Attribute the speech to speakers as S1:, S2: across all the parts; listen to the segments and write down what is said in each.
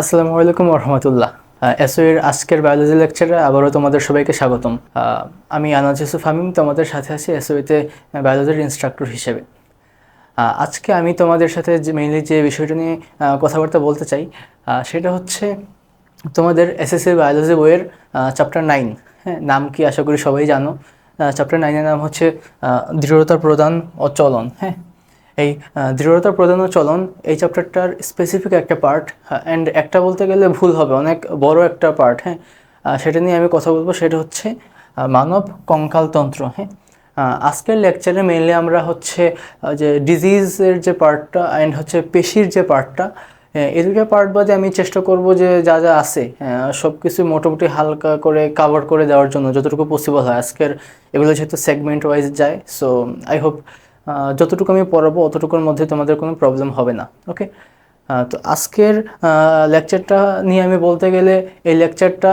S1: আসসালামু আলাইকুম রহমতুল্লাহ। এসওএর আজকের বায়োলজি লেকচারে আবারও তোমাদের সবাইকে স্বাগতম। আমি আনাজ ইউসুফ হামিম, তোমাদের সাথে আছি এসওএতে বায়োলজির ইনস্ট্রাক্টর হিসেবে। আজকে আমি তোমাদের সাথে মেইনলি যে বিষয়টা নিয়ে কথাবার্তা বলতে চাই সেটা হচ্ছে তোমাদের এসএসসি বায়োলজি বইয়ের চ্যাপ্টার 9। হ্যাঁ, নাম কি আশা করি সবাই জানো। চ্যাপ্টার 9-এর নাম হচ্ছে দৃঢ়তার প্রদান ও চলন। হ্যাঁ, এই দৃঢ়তার প্রদান ও চলন এই চ্যাপ্টারটার স্পেসিফিক একটা পার্ট, অ্যান্ড একটা বলতে গেলে ভুল হবে, অনেক বড় একটা পার্ট। হ্যাঁ, সেটা নিয়ে আমি কথা বলবো, সেটা হচ্ছে মানব কঙ্কালতন্ত্র। হ্যাঁ, আজকের লেকচারে মেইনলি আমরা হচ্ছে যে ডিজিজের যে পার্টটা অ্যান্ড হচ্ছে পেশির যে পার্টটা, এই দুটো পার্ট বাদে আমি চেষ্টা করব যে যা যা আছে সব কিছু মোটামুটি হালকা করে কাভার করে দেওয়ার জন্য যতটুকু পসিবল হয়। আজকের এগুলো যেহেতু সেগমেন্ট ওয়াইজ যায়, সো আই হোপ যতটুকু আমি পড়াবো অতটুকুর মধ্যে তোমাদের কোনো প্রবলেম হবে না। ওকে, তো আজকের লেকচারটা নিয়ে আমি বলতে গেলে এই লেকচারটা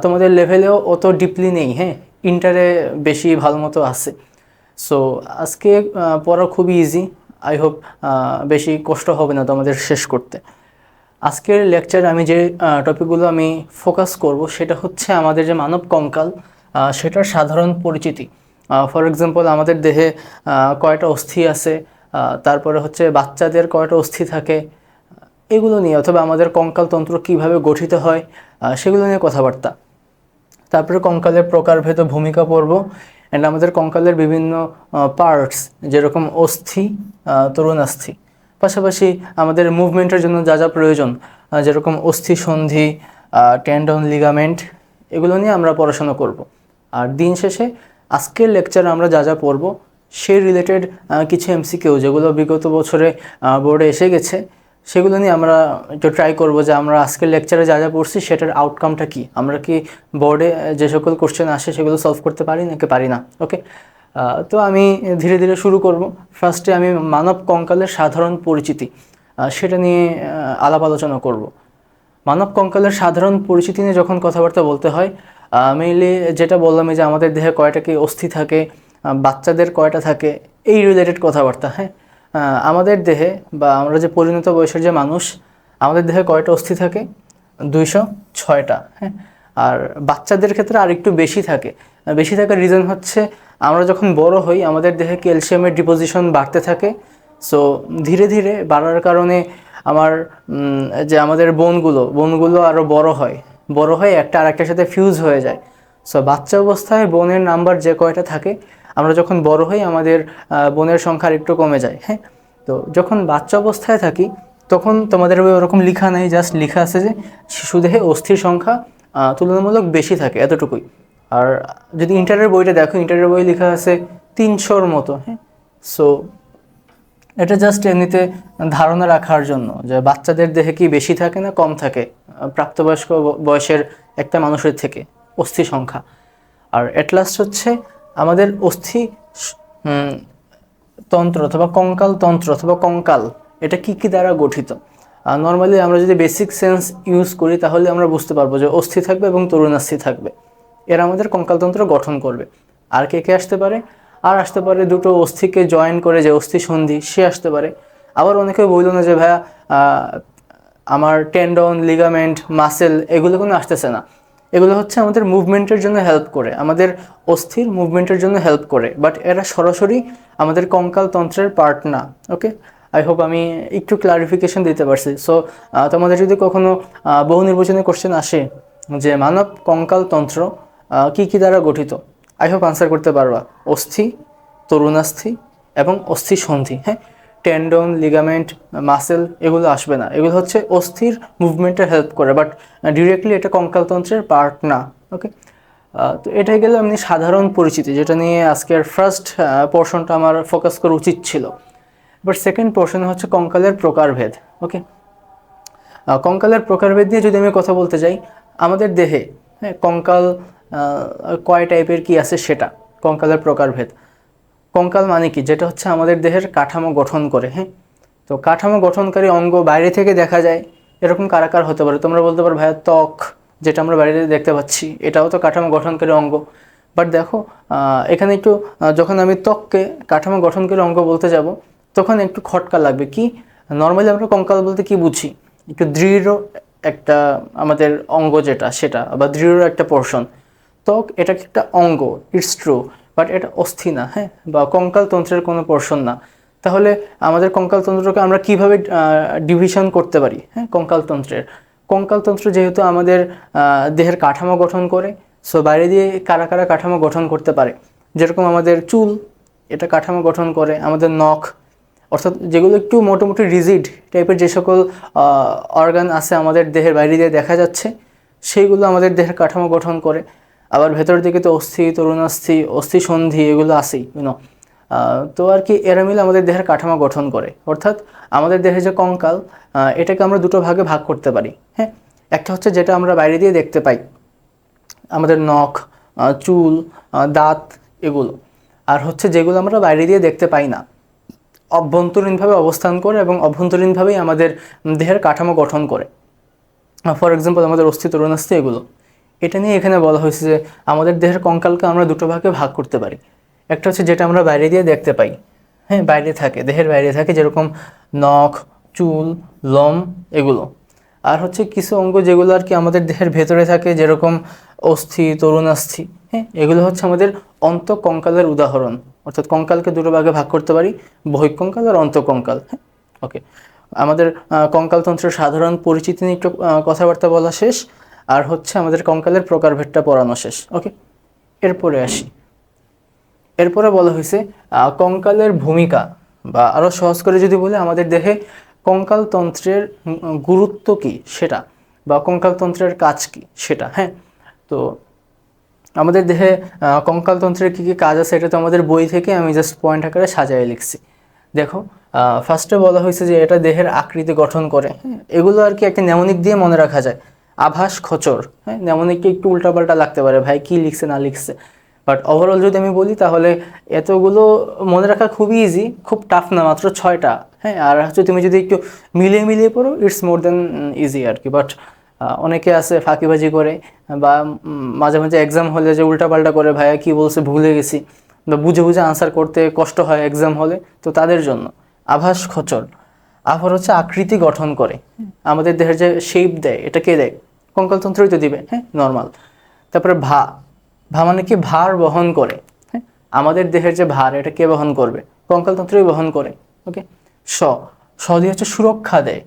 S1: তোমাদের লেভেলেও অত ডিপলি নেই। হ্যাঁ, ইন্টারে বেশি ভালো মতো আছে। সো আজকে পড়া খুবই ইজি। আই হোপ বেশি কষ্ট হবে না তোমাদের শেষ করতে। আজকের লেকচারে আমি যে টপিকগুলো আমি ফোকাস করব সেটা হচ্ছে আমাদের যে মানব কঙ্কাল সেটার সাধারণ পরিচিতি। ফর এক্সাম্পল, আমাদের দেহে কয়টা অস্থি আছে, তারপরে হচ্ছে বাচ্চাদের কয়টা অস্থি থাকে, এগুলো নিয়ে, অথবা আমাদের কঙ্কালতন্ত্র কীভাবে গঠিত হয় সেগুলো নিয়ে কথাবার্তা। তারপরে কঙ্কালের প্রকারভেদ ও ভূমিকা পড়ব, অ্যান্ড আমাদের কঙ্কালের বিভিন্ন পার্টস যেরকম অস্থি, তরুণাস্থি, পাশাপাশি আমাদের মুভমেন্টের জন্য যা যা প্রয়োজন যেরকম অস্থি সন্ধি, টেন্ডন, লিগামেন্ট, এগুলো নিয়ে আমরা পড়াশোনা করব। আর দিন শেষে আজকের লেকচারে আমরা যা যা পড়ব সেই রিলেটেড কিছু এমসিকিউ যেগুলো বিগত বছরে বোর্ডে এসে গেছে, সেগুলো নিয়ে আমরা একটু ট্রাই করব যে আমরা আজকের লেকচারে যা যা পড়ছি সেটার আউটকামটা কী, আমরা কি বোর্ডে যে সকল কোশ্চেন আসে সেগুলো সলভ করতে পারি নাকি পারি না। ওকে, তো আমি ধীরে ধীরে শুরু করব। ফার্স্টে আমি মানব কঙ্কালের সাধারণ পরিচিতি সেটা নিয়ে আলাপ আলোচনা করব। মানব কঙ্কালের সাধারণ পরিচিতি নিয়ে যখন কথাবার্তা বলতে হয়, মেইনলি যেটা বললাম যে আমাদের দেহে কয়টা কি অস্থি থাকে, বাচ্চাদের কয়টা থাকে, এই রিলেটেড কথাবার্তা। হ্যাঁ, আমাদের দেহে বা আমরা যে পরিণত বয়সের যে মানুষ, আমাদের দেহে কয়টা অস্থি থাকে? 206টা। হ্যাঁ, আর বাচ্চাদের ক্ষেত্রে আর একটু বেশি থাকে। বেশি থাকার রিজন হচ্ছে আমরা যখন বড় হই আমাদের দেহে ক্যালসিয়ামের ডিপোজিশন বাড়তে থাকে। সো ধীরে ধীরে বাড়ার কারণে আমার যে আমাদের বোনগুলো আরও বড় হয় একটা আরেকটার সাথে ফিউজ হয়ে যায়। সো বাচ্চা অবস্থায় বোনের নাম্বার যে কয়টা থাকে, আমরা যখন বড় হই আমাদের বোনের সংখ্যা একটু কমে যায়। হ্যাঁ, তো যখন বাচ্চা অবস্থায় থাকি তখন তোমাদের ওরকম লেখা নেই, জাস্ট লেখা আছে যে শিশুদেহে অস্থির সংখ্যা তুলনামূলক বেশি থাকে, এতটুকুই। আর যদি ইন্টারের বইটা দেখো, ইন্টারের বই লেখা আছে 300-র মতো। হ্যাঁ, সো এটা জাস্ট এমনিতে ধারণা রাখার জন্য যে বাচ্চাদের দেহে কি বেশি থাকে না কম থাকে প্রাপ্তবয়স্ক বয়সের একটা মানুষের থেকে অস্থি সংখ্যা। আর এট লাস্ট হচ্ছে আমাদের অস্থি তন্ত্র অথবা কঙ্কাল তন্ত্র অথবা কঙ্কাল, এটা কি কি দ্বারা গঠিত। নর্মালি আমরা যদি বেসিক সেন্স ইউজ করি তাহলে আমরা বুঝতে পারবো যে অস্থি থাকবে এবং তরুণাস্থি থাকবে, এরা আমাদের কঙ্কালতন্ত্র গঠন করবে। আর কে কে আসতে পারে? আর আসতে পারে দুটো অস্থিকে জয়েন করে যে অস্থি সন্ধি, সে আসতে পারে। আবার অনেকে বললো না যে ভাইয়া আমার টেন্ডন, লিগামেন্ট, মাসেল এগুলো কোনো আসতেছে না। এগুলো হচ্ছে আমাদের মুভমেন্টের জন্য হেল্প করে, আমাদের অস্থির মুভমেন্টের জন্য হেল্প করে, বাট এরা সরাসরি আমাদের কঙ্কালতন্ত্রের পার্ট না। ওকে, আই হোপ আমি একটু ক্লারিফিকেশন দিতে পারছি। সো তোমাদের যদি কখনো বহু নির্বাচনী কোশ্চেন আসে যে মানব কঙ্কালতন্ত্র কী কী দ্বারা গঠিত, আই হোপ আনসার করতে পারবা অস্থি, তরুণাস্থি এবং অস্থি সন্ধি। হ্যাঁ, টেন্ডন, লিগামেন্ট, মাসেল এগুলো আসবে না, এগুলো হচ্ছে অস্থির মুভমেন্টে হেল্প করে, বাট ডিরেক্টলি এটা কঙ্কালতন্ত্রের পার্ট না। ওকে, তো এটাই গেল এমনি সাধারণ পরিচিতি, যেটা নিয়ে আজকের ফার্স্ট পোর্শনটা আমার ফোকাস করা উচিত ছিল। বাট সেকেন্ড পোর্শন হচ্ছে কঙ্কালের প্রকারভেদ। ওকে, কঙ্কালের প্রকারভেদ নিয়ে যদি আমি কথা বলতে যাই, আমাদের দেহে হ্যাঁ কঙ্কাল কয় টাইপের কি আছে সেটা কঙ্কালের প্রকারভেদ। কঙ্কাল মানে কি? যেটা হচ্ছে আমাদের দেহের কাঠামো গঠন করে। হ্যাঁ, তো কাঠামো গঠনকারী অঙ্গ বাইরে থেকে দেখা যায় এরকম কার হতে পারে? তোমরা বলতে পারো ভাইয়া ত্বক, যেটা আমরা বাইরে দেখতে পাচ্ছি, এটাও তো কাঠামো গঠনকারী অঙ্গ। বাট দেখো এখানে একটু যখন আমি ত্বককে কাঠামো গঠনকারী অঙ্গ বলতে যাব তখন একটু খটকা লাগবে। কি নর্মালি আমরা কঙ্কাল বলতে কি বুঝি? একটু দৃঢ় একটা আমাদের অঙ্গ যেটা সেটা, বা দৃঢ় একটা পোর্শন। ত্বক এটা একটা অঙ্গ, ইটস ট্রু, বাট এটা অস্থি না, হ্যাঁ, বা কঙ্কাল তন্ত্রের কোনো পোর্শন না। তাহলে আমাদের কঙ্কাল তন্ত্রকে আমরা কিভাবে ডিভিশন করতে পারি? হ্যাঁ, কঙ্কালতন্ত্র যেহেতু আমাদের দেহের কাঠামো গঠন করে, সো বাইরে দিয়ে কারা কারা কাঠামো গঠন করতে পারে, যেরকম আমাদের চুল এটা কাঠামো গঠন করে, আমাদের নখ, অর্থাৎ যেগুলো একটু মোটামুটি রিজিড টাইপের যে সকল অর্গান আছে আমাদের দেহের বাইরে দিয়ে দেখা যাচ্ছে, সেইগুলো আমাদের দেহের কাঠামো গঠন করে। আবার ভেতরের দিকে তো অস্থি, তরুণাস্থি, অস্থিসন্ধি এগুলো আছেই, তো আর কি, এরা মিলে আমাদের দেহের কাঠামো গঠন করে। অর্থাৎ আমাদের দেহের যে কঙ্কাল, এটাকে আমরা দুটো ভাগে ভাগ করতে পারি। হ্যাঁ, একটা হচ্ছে যেটা আমরা বাইরে দিয়ে দেখতে পাই, আমাদের নখ, চুল, দাঁত এগুলো। আর হচ্ছে যেগুলো আমরা বাইরে দিয়ে দেখতে পাই না, অভ্যন্তরীণভাবে অবস্থান করে এবং অভ্যন্তরীণভাবেই আমাদের দেহের কাঠামো গঠন করে। ফর এক্সাম্পল আমাদের অস্থি, তরুণাস্থি এগুলো। এটা নিয়ে এখানে বলা হয়েছে যে আমাদের দেহের কঙ্কালকে আমরা দুটো ভাগে ভাগ করতে পারি। একটা হচ্ছে যেটা আমরা বাইরে দিয়ে দেখতে পাই, হ্যাঁ, বাইরে থাকে, দেহের বাইরে থাকে, যেরকম নখ, চুল, লোম এগুলো। আর হচ্ছে কিছু অঙ্গ যেগুলো আর কি আমাদের দেহের ভেতরে থাকে, যেরকম অস্থি, তরুণাস্থি, হ্যাঁ, এগুলো হচ্ছে আমাদের অন্তঃকঙ্কালের উদাহরণ। অর্থাৎ কঙ্কালকে দুটো ভাগে ভাগ করতে পারি, বহিঃকঙ্কাল আর অন্তঃকঙ্কাল। হ্যাঁ, ওকে। আমাদের কঙ্কালতন্ত্রের সাধারণ পরিচিতি নিয়ে একটু কথাবার্তা বলা শেষ, আর হচ্ছে আমাদের কঙ্কালের প্রকারভেদটা পড়ানো শেষ। ওকে, এরপরে বলা হয়েছে কঙ্কালের ভূমিকা, বা আরও সহজ করে যদি বলি, আমাদের দেহে কঙ্কালতন্ত্রের গুরুত্ব কী সেটা, বা কঙ্কালতন্ত্রের কাজ কী সেটা। হ্যাঁ, তো আমাদের দেহে কঙ্কালতন্ত্রের কী কী কাজ আছে এটা তো আমাদের বই থেকে আমি জাস্ট পয়েন্ট আকারে সাজায় লিখছি। দেখো, ফার্স্টে বলা হয়েছে যে এটা দেহের আকৃতি গঠন করে। হ্যাঁ, এগুলো আর কি একটা নেমনিক দিয়ে মনে রাখা যায়। আভাস, খচর, হ্যাঁ, নেমনিককে একটু উল্টাপাল্টা লাগতে পারে, ভাই কী লিখছে না লিখছে, বাট ওভারঅল যদি আমি বলি তাহলে এতগুলো মনে রাখা খুবই ইজি, খুব টাফ না, মাত্র 6টা। হ্যাঁ, আর হচ্ছে তুমি যদি একটু মিলিয়ে মিলিয়ে পড়ো, ইটস মোর দেন ইজি আর কি। বাট অনেকে আছে ফাঁকিবাজি করে, বা মাঝে মাঝে এক্সাম হলে যে উল্টাপাল্টা করে, ভাইয়া কী বলছে ভুলে গেছি, বা বুঝে বুঝে আনসার করতে কষ্ট হয় এক্সাম হলে, তো তাদের জন্য আভাস, খচর। আবার হচ্ছে আকৃতি গঠন করে, আমাদের দেহের যে শেপ দেয়, এটা কে দেয়? কঙ্কালতন্ত্রই তো দিবে, হ্যাঁ, নর্মাল। তারপরে ভা মানে কি? ভার বহন করে। হ্যাঁ, আমাদের দেহের যে ভার, এটা কে বহন করবে? কঙ্কালতন্ত্রই বহন করে। ওকে। স স দিয়ে হচ্ছে সুরক্ষা দেয়।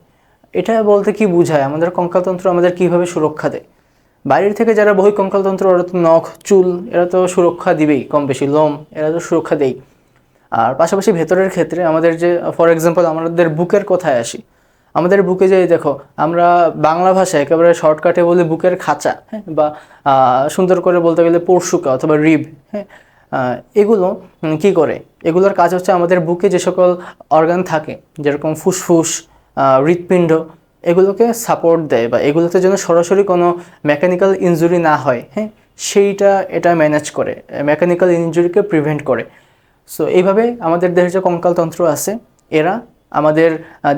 S1: এটা বলতে কি বোঝায়? আমাদের কঙ্কালতন্ত্র আমাদের কিভাবে সুরক্ষা দেয়? বাইরের থেকে যারা বহিঃকঙ্কালতন্ত্র, ওরা তো নখ, চুল, এরা তো সুরক্ষা দিবেই কম বেশি, লোম, এরা তো সুরক্ষা দেয়। আর পাশাপাশি ভেতরের ক্ষেত্রে আমাদের যে, ফর এক্সাম্পল আমাদের বুকের কথায় আসি, আমাদের বুকে যে দেখো, আমরা বাংলা ভাষায় একেবারে শর্টকাটে বলি বুকের খাঁচা, হ্যাঁ, বা সুন্দর করে বলতে গেলে পরশুকা অথবা রিব। হ্যাঁ, এগুলো কি করে? এগুলোর কাজ হচ্ছে আমাদের বুকে যে সকল অর্গান থাকে, যেরকম ফুসফুস, হৃৎপিণ্ড, এগুলোকে সাপোর্ট দেয়, বা এগুলোতে যেন সরাসরি কোনো মেকানিক্যাল ইনজুরি না হয়, হ্যাঁ, এটা ম্যানেজ করে, মেকানিক্যাল ইনজুরিকে প্রিভেন্ট করে। সো এইভাবে আমাদের দেহের যে কঙ্কালতন্ত্র আছে, এরা আমাদের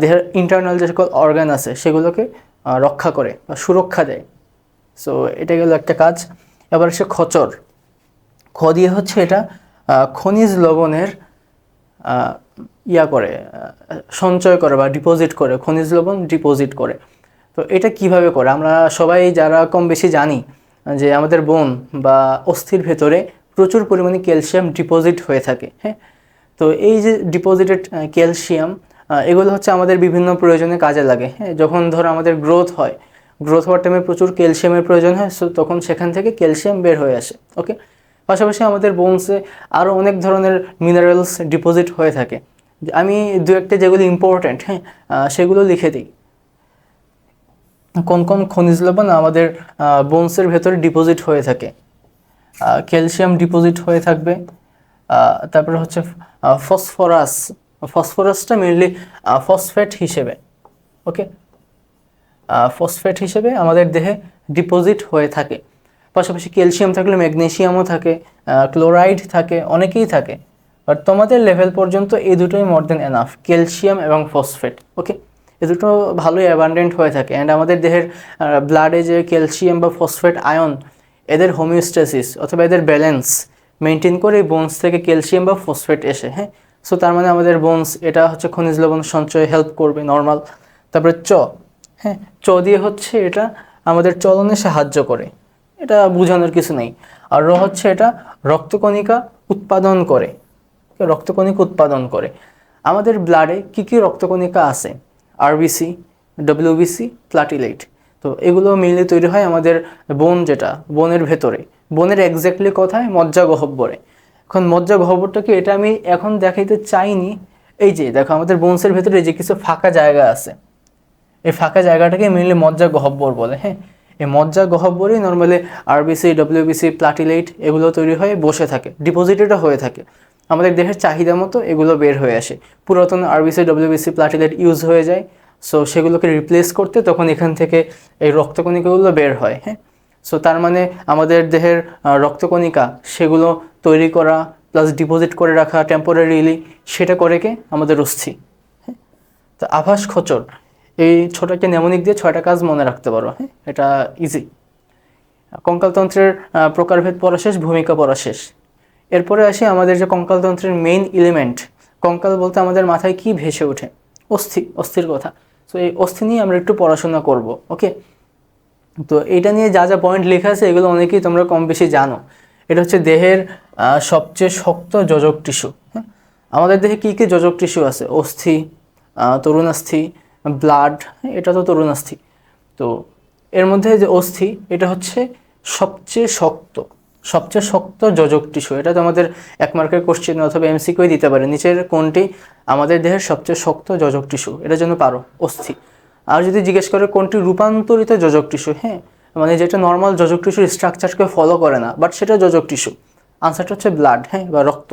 S1: দেহের ইন্টারনাল যে সকল অর্গান আছে সেগুলোকে রক্ষা করে বা সুরক্ষা দেয়। সো এটা গেল একটা কাজ। এবার সে খচর, খ দিয়ে হচ্ছে এটা খনিজ লবণের করে, সঞ্চয় করে বা ডিপোজিট করে, খনিজ লবণ ডিপোজিট করে। তো এটা কিভাবে করে? আমরা সবাই যারা কম বেশি জানি যে আমাদের বোন বা অস্থির ভেতরে প্রচুর পরিমাণে ক্যালসিয়াম ডিপোজিট হয়ে থাকে। হ্যাঁ, তো এই যে ডিপোজিটেড ক্যালসিয়াম, এগুলো হচ্ছে আমাদের বিভিন্ন প্রয়োজনে কাজে লাগে। হ্যাঁ, যখন ধরো আমাদের গ্রোথ হওয়ার টাইমে প্রচুর ক্যালসিয়ামের প্রয়োজন হয়, সো তখন সেখান থেকে ক্যালসিয়াম বের হয়ে আসে। ওকে। পাশাপাশি আমাদের বোনসে আরও অনেক ধরনের মিনারেলস ডিপোজিট হয়ে থাকে। আমি দু একটা যেগুলো ইম্পর্ট্যান্ট, হ্যাঁ, সেগুলো লিখে দিই। কোন কোন খনিজ লবণ আমাদের বোনসের ভেতরে ডিপোজিট হয়ে থাকে? ক্যালসিয়াম ডিপোজিট হয়ে থাকবে, তারপরে হচ্ছে ফসফরাসটা মেনলি ফসফেট হিসেবে, ওকে, ফসফেট হিসেবে আমাদের দেহে ডিপোজিট হয়ে থাকে। পাশাপাশি ক্যালসিয়াম থাকলে ম্যাগনেসিয়ামও থাকে, ক্লোরাইড থাকে, অনেকেই থাকে, বাট তোমাদের লেভেল পর্যন্ত এই দুটোই মোর দেন এনাফ, ক্যালসিয়াম এবং ফসফেট। ওকে, এ দুটো ভালোই অ্যাবান্ডেন্ট হয়ে থাকে। অ্যান্ড আমাদের দেহের ব্লাডে যে ক্যালসিয়াম বা ফসফেট আয়ন, এদের হোমিওস্ট্যাসিস অথবা এদের ব্যালেন্স মেনটেন করে বোনস থেকে ক্যালসিয়াম বা ফসফেট এসে। হ্যাঁ, সো তার মানে আমাদের বোনস এটা হচ্ছে খনিজ লবণ সঞ্চয়ে হেল্প করবে, নর্মাল। তারপরে হ্যাঁ, চ দিয়ে হচ্ছে এটা আমাদের চলনে সাহায্য করে, এটা বোঝানোর কিছু নেই। আর র হচ্ছে এটা রক্তকণিকা উৎপাদন করে, রক্তকণিকা উৎপাদন করে। আমাদের ব্লাডে কি কি রক্তকণিকা আছে? RBC, WBC, platelet. তো এগুলো মিলে তৈরি হয় আমাদের বোন, যেটা বোনের ভেতরে, বোনের এক্স্যাক্টলি কথায় মজ্জা গহ্বরে। এখন মজ্জা গহ্বরটাকে এটা আমি এখন দেখাইতে চাইনি। এই যে দেখো আমাদের বোনসের ভেতরে যে কিছু ফাঁকা জায়গা আছে, এই ফাঁকা জায়গাটাকে মেনলি মজ্জা গহ্বর বলে। হ্যাঁ, এই মজ্জা গহ্বরেই নর্মালি আরবিসি, ডব্লিউবিসি, প্লাটিলেট এগুলো তৈরি হয়ে বসে থাকে, ডিপোজিটেডও হয়ে থাকে। আমাদের দেহের চাহিদা মতো এগুলো বের হয়ে আসে। পুরাতন আরবিসি, ডব্লিউবিসি, প্লাটিলেট ইউজ হয়ে যায়, সো সেগুলোকে রিপ্লেস করতে তখন এখান থেকে এই রক্তকণিকাগুলো বের হয়। হ্যাঁ, সো তার মানে আমাদের দেহের রক্তকণিকা সেগুলো তৈরি করা প্লাস ডিপোজিট করে রাখা টেম্পোরারিলি, সেটা করে কে? আমাদের অস্থি। হ্যাঁ, তো আভাস খোঁচর, এই ছোট একটা নেমোনিক দিয়ে 6টা কাজ মনে রাখতে পারো। হ্যাঁ, এটা ইজি। কঙ্কালতন্ত্রের প্রকারভেদ পড়া শেষ, ভূমিকা পড়া শেষ। এরপরে আসি আমাদের যে কঙ্কালতন্ত্রের মেইন এলিমেন্ট। কঙ্কাল বলতে আমাদের মাথায় কি ভেসে ওঠে? অস্থি, অস্থির কথা। সো এই অস্থি নিয়ে আমরা একটু পড়াশোনা করব। ওকে, তো এটা নিয়ে যা যা পয়েন্ট লেখা আছে এগুলো অনেকেই তোমরা কম বেশি জানো। এটা হচ্ছে দেহের সবচেয়ে শক্ত যোজক টিস্যু। হ্যাঁ, আমাদের দেহে কী কী যোজক টিস্যু আছে? অস্থি, তরুণাস্থি, ব্লাড, এটা তো তরুণাস্থি। তো এর মধ্যে যে অস্থি, এটা হচ্ছে সবচেয়ে শক্ত যোজক টিস্যু। এটা তো আমাদের 1 মার্কের কোশ্চেন অথবা এমসিকিউ দিতে পারে, নিচের কোনটি আমাদের দেহের সবচেয়ে শক্ত যোজক টিস্যু, এটার জন্য পারো অস্থি। আর যদি জিজ্ঞেস করে কোনটি রূপান্তরিত যোজক টিস্যু, হ্যাঁ মানে যেটা নর্মাল যোজক টিস্যুর স্ট্রাকচারকে ফলো করে না বাট সেটা যোজক টিস্যু, আনসারটা হচ্ছে ব্লাড, হ্যাঁ, বা রক্ত।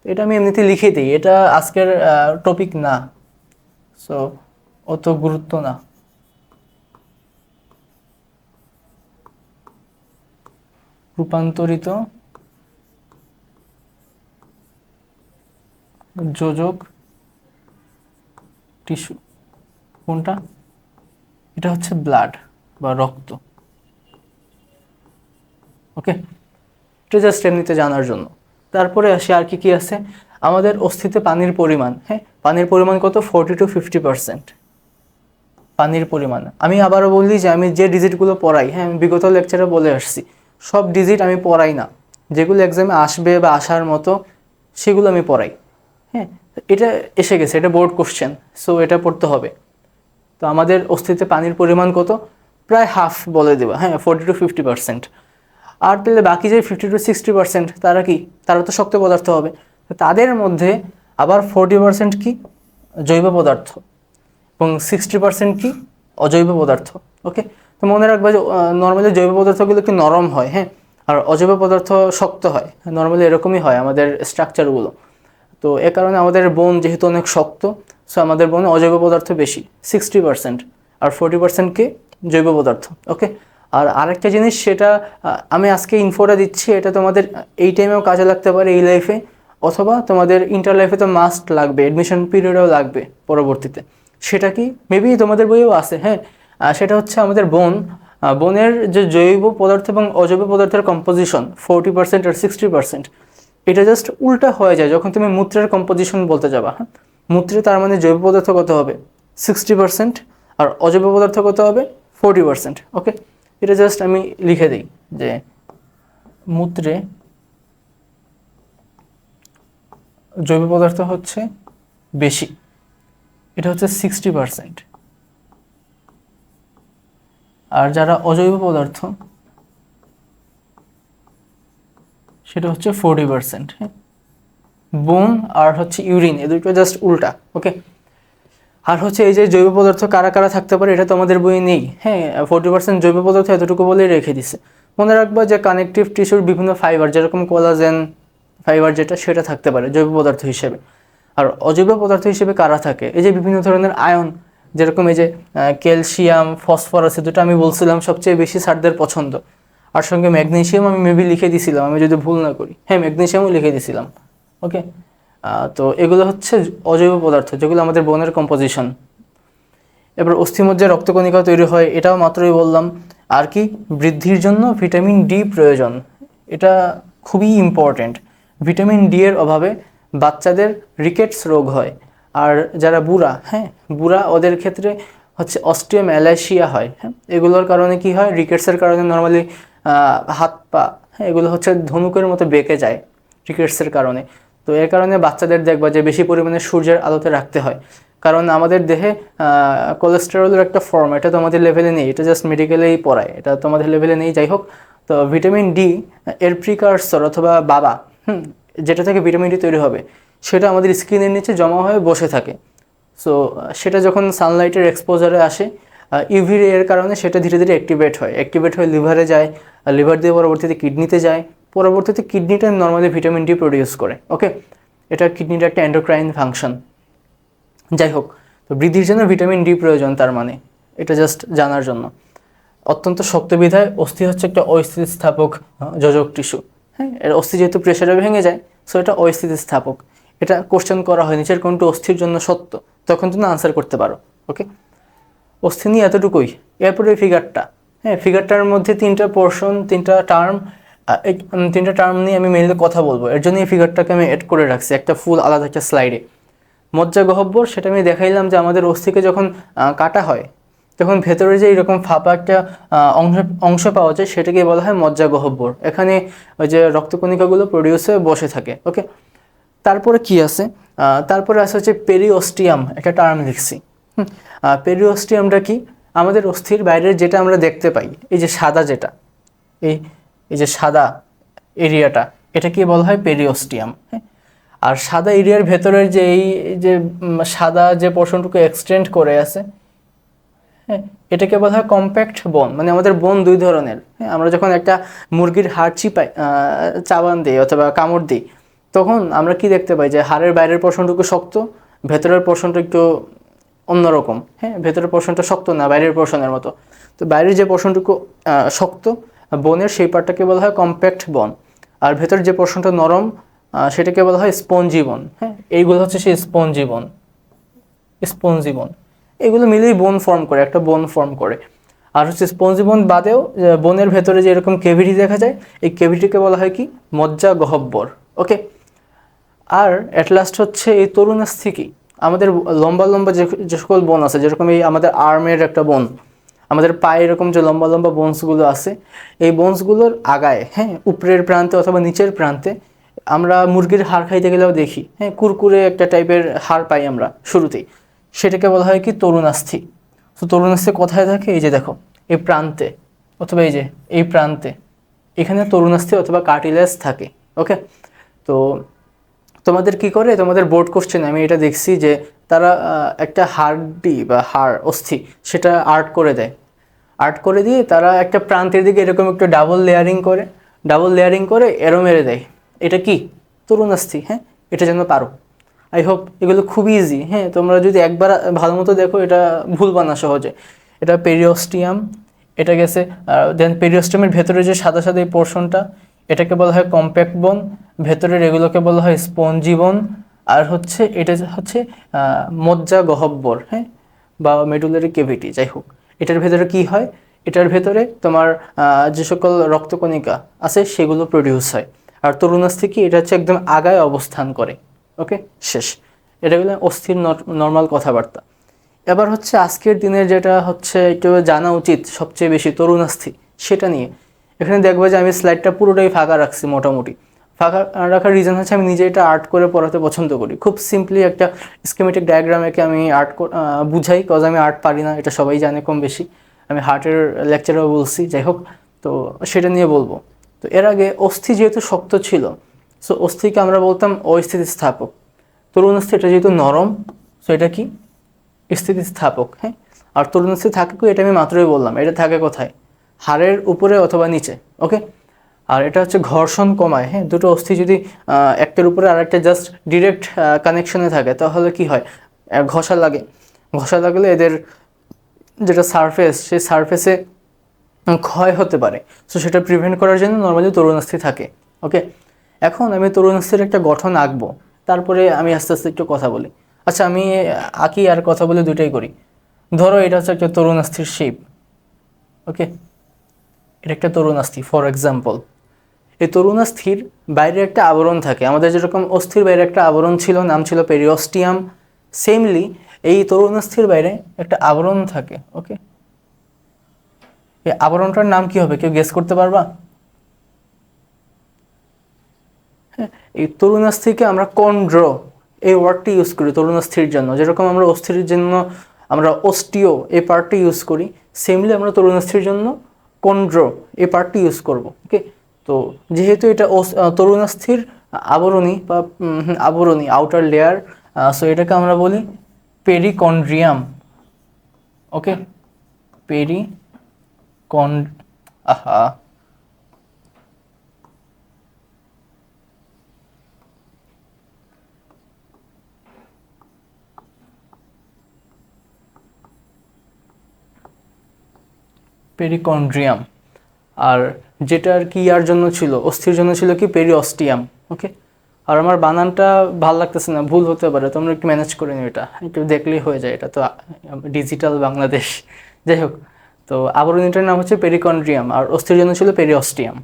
S1: এটা আমি এমনিতে লিখে দিই, এটা আজকের টপিক না, সো অত গুরুত্ব না। রূপান্তরিত যোজক টিস্যু কোনটা? এটা হচ্ছে ব্লাড বা রক্ত। ওকে, এটা জাস্ট এমনিতে জানার জন্য। তারপরে আসি আর কি কি আছে। আমাদের অস্থিতে পানির পরিমাণ, হ্যাঁ পানির পরিমাণ কত? 40 to 50% পানির পরিমাণ। আমি আবারও বলি যে আমি যে ডিজিটগুলো পড়াই, হ্যাঁ আমি বিগত লেকচারে বলে আসছি, সব ডিজিট আমি পড়াই না, যেগুলো এক্সামে আসবে বা আসার মতো সেগুলো আমি পড়াই। হ্যাঁ, এটা এসে গেছে, এটা বোর্ড কোশ্চেন, সো এটা পড়তে হবে। তো আমাদের অস্থিতে পানির পরিমাণ কত? প্রায় হাফ বলে দেবা, হ্যাঁ 40 to 50%। আর তাহলে বাকি যে 50 to 60% তারা কি? তারা তো শক্ত পদার্থ হবে। তাদের মধ্যে আবার 40% কি? জৈব পদার্থ, এবং 60% কি? অজৈব পদার্থ। ওকে, তো মনে রাখবে যে নর্মালি জৈব পদার্থগুলো একটু নরম হয়, হ্যাঁ, আর অজৈব পদার্থ শক্ত হয়, নর্মালি এরকমই হয় আমাদের স্ট্রাকচারগুলো। তো এ কারণে আমাদের বোন যেহেতু অনেক শক্ত, সো আমাদের বোনে অজৈব পদার্থ বেশি 60%, আর 40% কি? জৈব পদার্থ। ওকে, আর আরেকটা জিনিস, সেটা আমি আজকে ইনফোটা দিচ্ছি, এটা তোমাদের এই টাইমেও কাজে লাগতে পারে, এই লাইফে, অথবা তোমাদের ইন্টার লাইফে তো মাস্ট লাগবে, অ্যাডমিশন পিরিয়ডেও লাগবে পরবর্তীতে। সেটা কি? মেবি তোমাদের বইয়েও আছে, হ্যাঁ, সেটা হচ্ছে আমাদের বোনের যে জৈব পদার্থ এবং অজৈব পদার্থের কম্পোজিশন 40% আর 60%, এটা জাস্ট উল্টা হয়ে যায় যখন তুমি মূত্রের কম্পোজিশন বলতে যাবা। হ্যাঁ, মূত্রে তার মানে জৈব পদার্থ কত হবে? 60%, আর অজৈব পদার্থ কত হবে? 40%। ওকে, এটা জাস্ট আমি লিখে দিই যে মূত্রে জৈব পদার্থ হচ্ছে বেশি, এটা হচ্ছে 60%, আর যারা অজৈব পদার্থ সেটা হচ্ছে 40%। হ্যাঁ, বোন আর হচ্ছে ইউরিন, এ দুটো জাস্ট উল্টা। ওকে, আর হচ্ছে এই যে জৈব পদার্থ কারা কারা থাকতে পারে, এটা তো আমাদের বইয়ে নেই। হ্যাঁ, 40% জৈব পদার্থ এতটুকু বলেই রেখে দিছে। মনে রাখবা যে কানেকটিভ টিস্যুর বিভিন্ন ফাইবার, যেরকম কোলাজেন ফাইবার যেটা, সেটা থাকতে পারে জৈব পদার্থ হিসেবে। আর অজৈব পদার্থ হিসেবে কারা থাকে? এই যে বিভিন্ন ধরনের আয়ন, যেরকম এই যে ক্যালসিয়াম, ফসফরাস, দুটো আমি বলছিলাম সবচেয়ে বেশি স্যারদের পছন্দ। আর সঙ্গে ম্যাগনেসিয়াম আমি মেবি লিখে দিছিলাম, আমি যদি ভুল না করি, হ্যাঁ ম্যাগনেসিয়ামও লিখে দিছিলাম। ওকে, তো এগুলো হচ্ছে অজৈব পদার্থ, যেগুলো আমাদের বোনের কম্পোজিশন। এবার অস্থিমজ্জায় রক্তকণিকা তৈরি হয়, এটাও মাত্রই বললাম। আর কি? বৃদ্ধির জন্য ভিটামিন ডি প্রয়োজন, এটা খুবই ইম্পর্ট্যান্ট। ভিটামিন ডি এর অভাবে বাচ্চাদের রিকেটস রোগ হয়, আর যারা বুড়া, হ্যাঁ বুড়া, ওদের ক্ষেত্রে হচ্ছে অস্টিওম্যালাইশিয়া হয়। হ্যাঁ, এগুলোর কারণে কি হয়, রিকেটসের কারণে নর্মালি হাত পা, হ্যাঁ, এগুলো হচ্ছে ধনুকের মতো বেঁকে যায় রিকেটসের কারণে। তো এর কারণে বাচ্চাদের দেখবা যে বেশি পরিমাণে সূর্যের আলোতে রাখতে হয়, কারণ আমাদের দেহে কোলেস্টেরলের একটা ফর্ম, এটা তোমাদের লেভেলে নেই, এটা জাস্ট মেডিকেলেই পড়ায়, এটা তোমাদের লেভেলে নেই। যাই হোক, তো ভিটামিন ডি এর প্রিকারসর অথবা বাবা, যেটা থেকে ভিটামিন ডি তৈরি হবে, সেটা আমাদের স্কিনের নিচে জমা হয়ে বসে থাকে। সো সেটা যখন সানলাইটের এক্সপোজারে আসে, ইউভি রে এর কারণে সেটা ধীরে ধীরে অ্যাক্টিভেট হয়ে লিভারে যায়, লিভার দিয়ে পরবর্তীতে কিডনিতে যায়, পরবর্তীতে কিডনিটা নর্মালি ভিটামিন ডি প্রডিউস করে। ওকে, এটা কিডনির একটা এন্ডোক্রাইন ফাংশন। যাই হোক, তো বৃদ্ধির জন্য ভিটামিন ডি প্রয়োজন, তার মানে এটা জাস্ট জানার জন্য। অত্যন্ত শক্ত বিধায় অস্থি হচ্ছে একটা অস্থিতিস্থাপক যোজক টিস্যু। হ্যাঁ, এর অস্থি যেহেতু প্রেশারে ভেঙে যায়, সো এটা অস্থিতিস্থাপক। এটা কোশ্চেন করা হয়, নিচের কোনটি অস্থির জন্য সত্য, তখন তুমি আনসার করতে পারো। ওকে, অস্থি নিয়ে এতটুকুই। এরপরে ফিগারটা, হ্যাঁ, ফিগারটার মধ্যে তিনটা পোর্শন, তিনটা টার্ম, এই তিনটা টার্ম নিয়ে আমি মেনলি কথা বলবো, এর জন্য এই ফিগারটাকে আমি এড করে রাখছি একটা ফুল আলাদা একটা স্লাইডে। মজ্জা গহ্বর, সেটা আমি দেখাইলাম যে আমাদের অস্থিকে যখন কাটা হয়, তখন ভেতরে যে এরকম ফাঁপা একটা অংশ পাওয়া যায়, সেটাকে বলা হয় মজ্জা গহ্বর। এখানে ওই যে রক্তকণিকাগুলো প্রডিউস হয়ে বসে থাকে। ওকে, তারপরে কি আছে, তারপরে আছে হচ্ছে পেরিওস্টিয়াম, একটা টার্ম লিখছি। পেরিওস্টিয়ামটা কি, আমাদের অস্থির বাইরের যেটা আমরা দেখতে পাই, এই যে সাদা যেটা, এই এই যে সাদা এরিয়াটা, এটাকে বলা হয় পেরিওস্টিয়াম। হ্যাঁ, আর সাদা এরিয়ার ভেতরের যে এই যে সাদা যে পোর্শনটুকু এক্সটেন্ড করে আছে, হ্যাঁ, এটাকে বলা হয় কম্প্যাক্ট বোন। মানে আমাদের বোন দুই ধরনের। হ্যাঁ, আমরা যখন একটা মুরগির হাড় চিপাই, চাবান দিই অথবা কামড় দিই, তখন আমরা কি দেখতে পাই যে হাড়ের বাইরের পোর্শনটুকু শক্ত, ভেতরের পোর্শনটা একটু অন্যরকম। হ্যাঁ, ভেতরের পোর্শনটা শক্ত না বাইরের পোর্শনের মতো। তো বাইরের যে পোর্শনটুকু শক্ত বোনের, সেই পার্টটাকে বলা হয় কম্প্যাক্ট বোন, আর ভেতরের যে পোর্শনটা নরম, সেটাকে বলা হয় স্পঞ্জি বোন। হ্যাঁ, এইগুলো হচ্ছে সেই স্পঞ্জি বোন। এগুলো মিলেই বোন ফর্ম করে, একটা বোন ফর্ম করে। আর হচ্ছে স্পঞ্জি বোন বাদেও বোনের ভেতরে যে এরকম কেভিটি দেখা যায়, এই কেভিটিকে বলা হয় কি, মজ্জা গহ্বর। ওকে, আর অ্যাট লাস্ট হচ্ছে এই তরুণাস্থিকি, আমাদের লম্বা লম্বা যে সকল বোন আছে, যেরকম এই আমাদের আর্মের একটা বোন, আমাদের পায়ে এরকম যে লম্বা লম্বা বোনসগুলো আছে, এই বোনসগুলোর আগায়, হ্যাঁ, উপরের প্রান্তে অথবা নিচের প্রান্তে আমরা মুরগির হাড় খাইতে গেলেও দেখি, হ্যাঁ, কুরকুরে একটা টাইপের হাড় পাই আমরা শুরুতেই, সেটাকে বলা হয় কি, তরুণাস্থি। তো তরুণাস্থি কোথায় থাকে, এই যে দেখো, এই প্রান্তে অথবা এই যে এই প্রান্তে, এখানে তরুণাস্থি অথবা কার্টিলেজ থাকে। ওকে, তো তোমাদের কি করে, তোমাদের বোর্ড কোশ্চেন আমি এটা দেখছি যে তারা একটা হাড়টি বা হাড় অস্থি, সেটা আর্ট করে দিয়ে তারা একটা প্রান্তের দিকে এরকম একটু ডাবল লেয়ারিং করে এরো মেরে দেয়। এটা কি, তরুণাস্থি। হ্যাঁ, এটা যেন পারো। আই হোপ এগুলো খুবই ইজি। হ্যাঁ, তোমরা যদি একবার ভালো মতো দেখো, এটা ভুলবা না সহজে। এটা পেরিওস্টিয়াম, এটা গেছে। দেন পেরিওস্টিয়ামের ভেতরে যে সাদা সাদা এই পোর্শনটা, এটাকে বলা হয় কম্প্যাক্ট বোন, ভেতরের এগুলোকে বলা হয় স্পঞ্জি বোন, আর হচ্ছে এটা হচ্ছে মজ্জা গহ্বর, হ্যাঁ, বা মেডুলারি কেভিটি। যাই হোক, এটার ভেতরে কি হয়, এটার ভেতরে তোমার যে সকল রক্তকণিকা আছে সেগুলো প্রডিউস হয়। আর তরুণাস্থি কি, এটা হচ্ছে একদম আগায় অবস্থান করে। ওকে, শেষ। এটা হলো অস্থির নর্মাল কথাবার্তা। এবার হচ্ছে আজকের দিনের যেটা হচ্ছে একটু জানা উচিত সবচেয়ে বেশি, তরুণাস্থি, সেটা নিয়ে। এখানে দেখবো যে আমি স্লাইডটা পুরোটাই ফাঁকা রাখছি মোটামুটি। ফাঁকা রাখার রিজন হচ্ছে আমি নিজে এটা আর্ট করে পড়াতে পছন্দ করি। খুব সিম্পলি একটা স্কিমেটিক ডায়াগ্রামেকে আমি আর্ট বুঝাই, কজ আমি আর্ট পারি না, এটা সবাই জানে কম বেশি। আমি হার্টের লেকচারেও বলছি। যাই হোক, তো সেটা নিয়ে বলবো। তো এর আগে অস্থি যেহেতু শক্ত ছিল, সো অস্থিকে আমরা বলতাম অস্থিতিস্থাপক। তরুণাস্থি এটা যেহেতু নরম, সো এটা কি, স্থিতিস্থাপক। হ্যাঁ, আর তরুণাস্থি থাকে কি, এটা আমি মাত্রই বললাম, এটা থাকে কোথায়, হাড়ের উপরে অথবা নিচে। ওকে, আর এটা হচ্ছে ঘর্ষণ কমায়। হ্যাঁ, দুটো অস্থি যদি একটার উপরে আরেকটা জাস্ট ডিরেক্ট কানেকশনে থাকে, তাহলে কি হয়, ঘষা লাগলে এদের যেটা সারফেস, সেই সারফেসে ক্ষয় হতে পারে। সো সেটা প্রিভেন্ট করার জন্য নর্মালি তরুণাস্থি থাকে। ওকে, এখন আমি তরুণাস্থির একটা গঠন আঁকবো, তারপরে আমি আস্তে আস্তে একটু কথা বলি। আচ্ছা, আমি আঁকি আর কথা বলে দুটাই করি। ধরো এটা হচ্ছে একটা তরুণাস্থির শেপ। ওকে, এটা একটা তরুণাস্থি ফর এক্সাম্পল। এই তরুণাস্থির বাইরে একটা আবরণ থাকে, আমাদের যেরকম অস্থির বাইরে একটা আবরণ ছিল, নাম ছিল পেরিওস্টিয়াম। সেমলি এই তরুণাস্থির বাইরে একটা আবরণ থাকে। ওকে, এই আবরণটার নাম কি হবে, কেউ গেস করতে পারবা? হ্যাঁ, এই তরুণাস্থিকে আমরা কন্ড্র এই ওয়ার্ডটি ইউজ করি তরুণাস্থির জন্য, যেরকম আমরা অস্থির জন্য আমরা অস্টিও এই পার্টটি ইউজ করি, সেমলি আমরা তরুণাস্থির জন্য কন্ড্র এই পার্টটি ইউজ করব। ওকে, তো যেহেতু এটা তরুণাস্থির আবরণী বা আবরণী আউটার লেয়ার, সো এটাকে আমরা বলি পেরিকন্ড্রিয়াম। ওকে, পেরিকন আহা পেরিকন্ড্রিয়াম। আর যেটা আর কি ইয়ার জন্য ছিল, অস্থির জন্য ছিল কি পেরিঅস্টিয়াম। ওকে, আর আমার বানানটা ভাল লাগতেছে না, ভুল হতে পারে, তোমরা একটু ম্যানেজ করে নিও, এটা একটু দেখলেই হয়ে যায়, এটা তো ডিজিটাল বাংলাদেশ। যাই হোক, তো আবরণীটার নাম হচ্ছে পেরিকন্ড্রিয়াম আর অস্থির জন্য ছিল পেরিঅস্টিয়াম।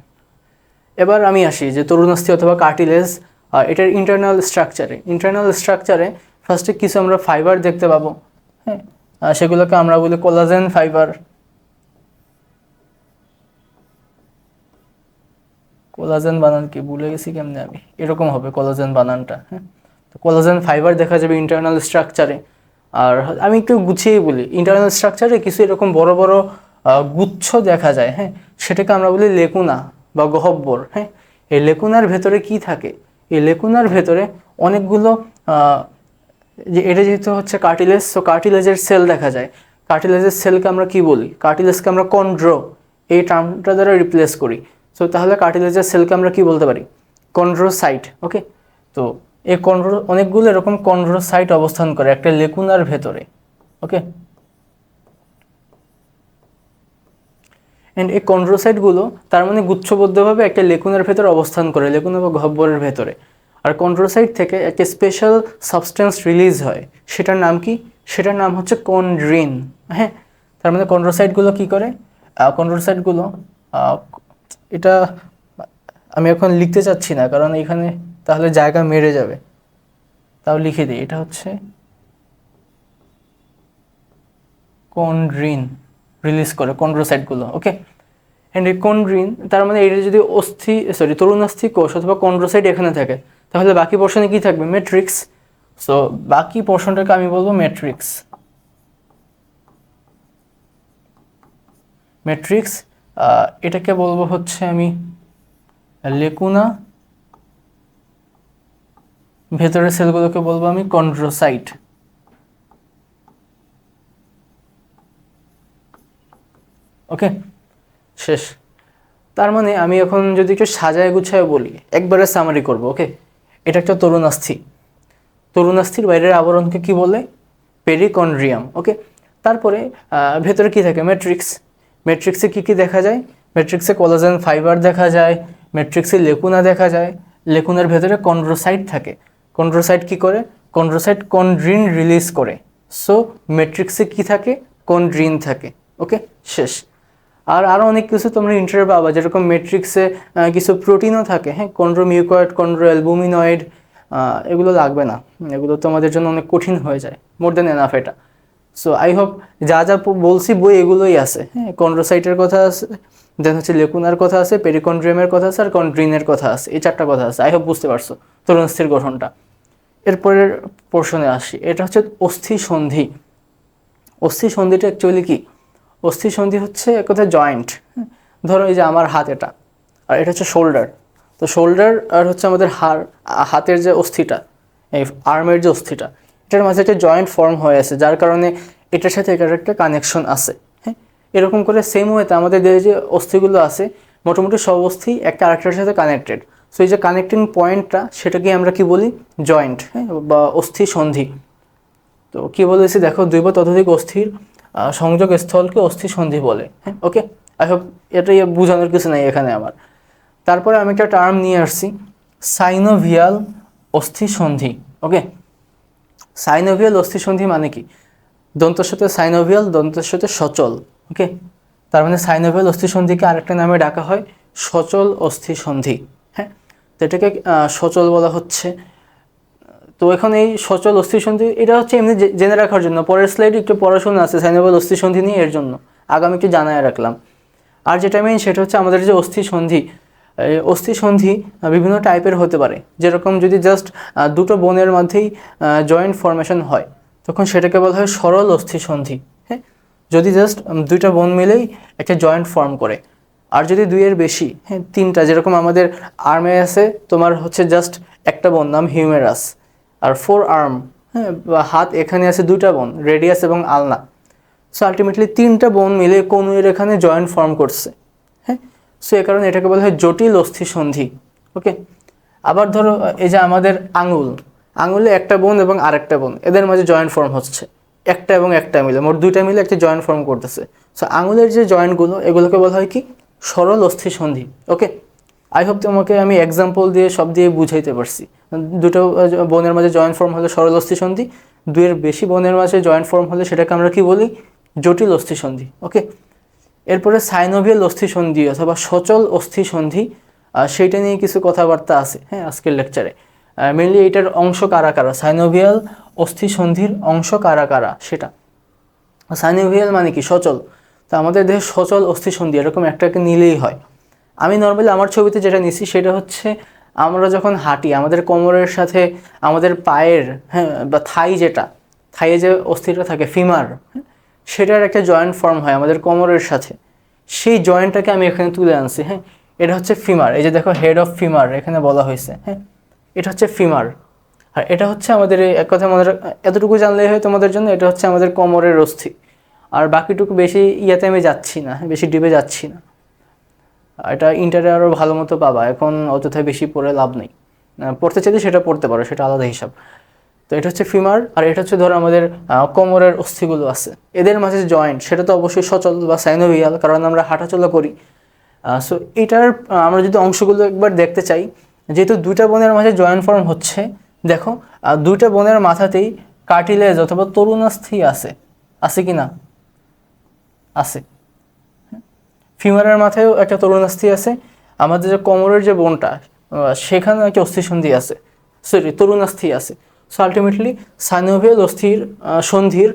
S1: এবার আমি আসি যে তরুণাস্থি অথবা কার্টিলেজ, এটার ইন্টারনাল স্ট্রাকচারে ফার্স্টে কিছু আমরা ফাইবার দেখতে পাবো। হ্যাঁ, সেগুলোকে আমরা বলি কোলাজেন ফাইবার। কোলাজেন বানান কি ভুলে গেছি কেমনে আমি, এরকম হবে কোলাজেন বানানটা। হ্যাঁ, তো কোলাজেন ফাইবার দেখা যাবে ইন্টারনাল স্ট্রাকচারে। আর আমি একটু গুছিয়ে বলি, ইন্টারনাল স্ট্রাকচারে কিছু এরকম বড় বড় গুচ্ছ দেখা যায়। হ্যাঁ, সেটাকে আমরা বলি লেকুনা বা গহব্বর। হ্যাঁ, এই লেকুনার ভেতরে কি থাকে, এই লেকুনার ভেতরে অনেকগুলো যে এটা যেহেতু হচ্ছে কার্টিলেজ, সো কার্টিলেজের সেল দেখা যায়। কার্টিলেজের সেলকে আমরা কি বলি, কার্টিলেজকে আমরা কন্ড্রো এই টার্মটা দ্বারা রিপ্লেস করি। সো তাহলে কার্টিলেজের সেলকে আমরা কি বলতে পারি, কন্ড্রোসাইট। ওকে, তো এই অনেকগুলো এরকম কন্ড্রোসাইট অবস্থান করে একটা লেকুনার ভেতরে। ওকে, অ্যান্ড এই কন্ড্রোসাইটগুলো তার মানে গুচ্ছবদ্ধভাবে একটা লেকুনার ভেতরে অবস্থান করে, লেকুনা বা গহ্বরের ভেতরে। আর কন্ড্রোসাইট থেকে একটা স্পেশাল সাবস্টেন্স রিলিজ হয়, সেটার নাম কি, সেটার নাম হচ্ছে কন্ড্রিন। হ্যাঁ, তার মানে কন্ড্রোসাইটগুলো কি করে, কন্ড্রোসাইটগুলো এটা আমি এখন লিখতে চাচ্ছি না, কারণ এখানে তাহলে জায়গা মেরে যাবে, তাও লিখে দিই, এটা হচ্ছে কন্ড্রিন রিলিজ করে কন্ড্রোসাইটগুলো। ওকে, অ্যান্ড এই কন্ড্রিন তার মানে এটা যদি তরুণাস্থি কোষ অথবা কন্ড্রোসাইট এখানে থাকে, তাহলে বাকি পোর্শনে কি থাকবে, ম্যাট্রিক্স। সো বাকি পোর্শনটাকে আমি বলবো ম্যাট্রিক্স। ম্যাট্রিক্স এটাকে বলবো হচ্ছে আমি লেকুনা, ভেতরের সেলগুলোকে বলবো আমি কন্ড্রোসাইট। ওকে, শেষ। তার মানে আমি এখন যদি একটু সাজায় গুছায় বলি, একবারে সামারি করব। ওকে, এটা একটা তরুণাস্থি, তরুণাস্থির বাইরের আবরণকে কি বলে, পেরিকন্ড্রিয়াম। ওকে, তারপরে ভেতরে কি থাকে, ম্যাট্রিক্স। ম্যাট্রিক্সে কি কি দেখা যায়, ম্যাট্রিক্সে কোলাজেন ফাইবার দেখা যায়, ম্যাট্রিক্সে লেকুনা দেখা যায়, লেকুনার ভেতরে কন্ড্রোসাইট থাকে। কন্ড্রোসাইট কি করে, কন্ড্রোসাইট কন্ড্রিন রিলিজ করে। সো ম্যাট্রিক্সে কি থাকে, কন্ড্রিন থাকে। ওকে, শেষ। আর আরও অনেক কিছু তোমরা ইন্টারভিউ পাবা, যেরকম ম্যাট্রিক্সে কিছু প্রোটিনও থাকে। হ্যাঁ, কন্ড্রোমিউকয়েড, কন্ড্রো অ্যালবুমিনয়েড, এগুলো লাগবে না, এগুলো তোমাদের জন্য অনেক কঠিন হয়ে যায়, মোর দেন এনাফ এটা। সো আই হোপ যা যা বলছি বই এগুলোই আছে। হ্যাঁ, কন্ড্রোসাইটের কথা আছে, দেন হচ্ছে লেকুনার কথা আছে, পেরিকন্ড্রিয়ামের কথা আছে, আর কন্ড্রিনের কথা আছে, এই চারটা কথা আছে। আই হোপ বুঝতে পারছো তরুণাস্থির গঠনটা। এরপরের পোর্শনে আসি, এটা হচ্ছে অস্থি সন্ধি। অস্থি সন্ধিটা অ্যাকচুয়ালি কি, অস্থি সন্ধি হচ্ছে এক কথায় জয়েন্ট। ধরো এই যে আমার হাত এটা, আর এটা হচ্ছে শোল্ডার। তো শোল্ডার আর হচ্ছে আমাদের হাতের যে অস্থিটা, এই আর্মের যে অস্থিটা, এটার মাঝে একটা জয়েন্ট ফর্ম হয়ে আছে, যার কারণে এটার সাথে এটার একটা কানেকশন আছে। হ্যাঁ, এরকম করে সেম ওয়েতে আমাদের দেহে যে অস্থিগুলো আছে, মোটামুটি সব অস্থি একটা আরেকটার সাথে কানেক্টেড। সো এই যে কানেক্টিং পয়েন্টটা, সেটাকে আমরা কি বলি, জয়েন্ট। হ্যাঁ, বা অস্থি সন্ধি। তো কি বলেছি দেখো, দুই বা ততোধিক অস্থির সংযোগ স্থলকে অস্থি সন্ধি বলে। হ্যাঁ, ওকে, আই হোপ এটাই বোঝানোর কিছু নাই এখানে আমার। তারপরে আমি একটা টার্ম নিয়ে আসছি, সাইনোভিয়াল অস্থি সন্ধি। ওকে, সাইনোভিয়াল অস্থি সন্ধি মানে কি, দন্তের সাথে সাইনোভিয়াল, দন্তের সাথে সচল। ওকে, তার মানে সাইনোভিয়াল অস্থি সন্ধিকে আরেকটা নামে ডাকা হয় সচল অস্থি সন্ধি। হ্যাঁ, তো এটাকে সচল বলা হচ্ছে। তো এখন এই সচল অস্থিসন্ধি এটা হচ্ছে এমনি জেনে রাখার জন্য, পরের স্লাইডে একটু পড়াশোনা আছে সাইনোভিয়াল অস্থিসন্ধি নিয়ে, এর জন্য আগামী একটু জানায় রাখলাম। আর যেটা মেইন সেটা হচ্ছে আমাদের যে অস্থিসন্ধি, অস্থিসন্ধি বিভিন্ন টাইপের হতে পারে। যেরকম যদি জাস্ট দুটো বোনের মধ্যেই জয়েন্ট ফরমেশন হয় তখন সেটাকে বলা হয় সরল অস্থিসন্ধি। হ্যাঁ, যদি জাস্ট দুইটা বোন মিলেই একটা জয়েন্ট ফর্ম করে। আর যদি দুইয়ের বেশি, হ্যাঁ তিনটা, যেরকম আমাদের আর্মে আছে তোমার হচ্ছে জাস্ট একটা বোন নাম হিউমেরাস, আর 4 আর্ম, হ্যাঁ বা হাত, এখানে আছে দুইটা বোন রেডিয়াস এবং আলনা। সো আলটিমেটলি তিনটা বোন মিলে কনুইয়ের এখানে জয়েন্ট ফর্ম করছে। হ্যাঁ, সো এ কারণে এটাকে বলা হয় জটিল অস্থিসন্ধি। ওকে, আবার ধরো এই যে আমাদের আঙুলে একটা বোন এবং আরেকটা বোন, এদের মাঝে জয়েন্ট ফর্ম হচ্ছে, একটা এবং একটা মিলে, মোট দুইটা মিলে একটা জয়েন্ট ফর্ম করতেছে। সো আঙুলের যে জয়েন্টগুলো এগুলোকে বলা হয় কি সরল অস্থিসন্ধি। ওকে, আই হোপ তোমাকে আমি এক্সাম্পল দিয়ে সব দিয়ে বুঝাইতে পারছি। দুটো বোনের মাঝে জয়েন্ট ফর্ম হলে সরল অস্থিসন্ধি, দুইয়ের বেশি বোনের মাঝে জয়েন্ট ফর্ম হলে সেটাকে আমরা কি বলি, জটিল অস্থিসন্ধি। ওকে, এরপরে সাইনোভিয়াল অস্থিসন্ধি অথবা সচল অস্থিসন্ধি, সেইটা নিয়ে কিছু কথাবার্তা আছে হ্যাঁ আজকের লেকচারে। মেনলি এটার অংশ কারা কারা, সাইনোভিয়াল অস্থিসন্ধির অংশ কারা কারা সেটা। সাইনোভিয়াল মানে কি সচল, তা আমাদের দেহে সচল অস্থিসন্ধি এরকম একটাকে নিলেই হয়। আমি নর্মালি আমার ছবিতে যেটা নিছি সেটা হচ্ছে আমরা যখন হাঁটি আমাদের কোমরের সাথে আমাদের পায়ের, হ্যাঁ বা থাইয়ে যে অস্থিটা থাকে ফিমার, হ্যাঁ সেটার একটা জয়েন্ট ফর্ম হয় আমাদের কোমরের সাথে, সেই জয়েন্টটাকে আমি এখানে তুলে আনছি। হ্যাঁ, এটা হচ্ছে ফিমার, এই যে দেখো হেড অফ ফিমার এখানে বলা হয়েছে। হ্যাঁ, এটা হচ্ছে ফিমার, আর এটা হচ্ছে আমাদের এক কথা আমাদের এতটুকু জানলেই হয় তোমাদের জন্য, এটা হচ্ছে আমাদের কোমরের অস্থি। আর বাকিটুকু বেশি ইয়াতে আমি যাচ্ছি না, বেশি ডিপে যাচ্ছি না, এটা ইন্টারে আরও ভালো মতো পাবা, এখন অযথায় বেশি পড়ে লাভ নেই। পড়তে চাইলে সেটা পড়তে পারো, সেটা আলাদা হিসাব। তো এটা হচ্ছে ফিমার, আর এটা হচ্ছে ধরো আমাদের কোমরের অস্থিগুলো আছে, এদের মাঝে জয়েন্ট সেটা তো অবশ্যই সচল বা সাইনোভিয়াল, কারণ আমরা হাঁটাচলা করি। সো এটার আমরা যদি অংশগুলো একবার দেখতে চাই, যেহেতু দুইটা বোনের মাঝে জয়েন্ট ফর্ম হচ্ছে, দেখো দুইটা বোনের মাথাতেই কার্টিলেজ অথবা তরুণাস্থি আছে কি না, আছে। ফিমারের মাথায়ও একটা তরুণাস্থি আছে, আমাদের যে কোমরের যে বোনটা সেখানেও একটা অস্থিসন্ধি আছে, তরুণাস্থি আছে। সো আলটিমেটলি সাইনোভিয়াল সন্ধির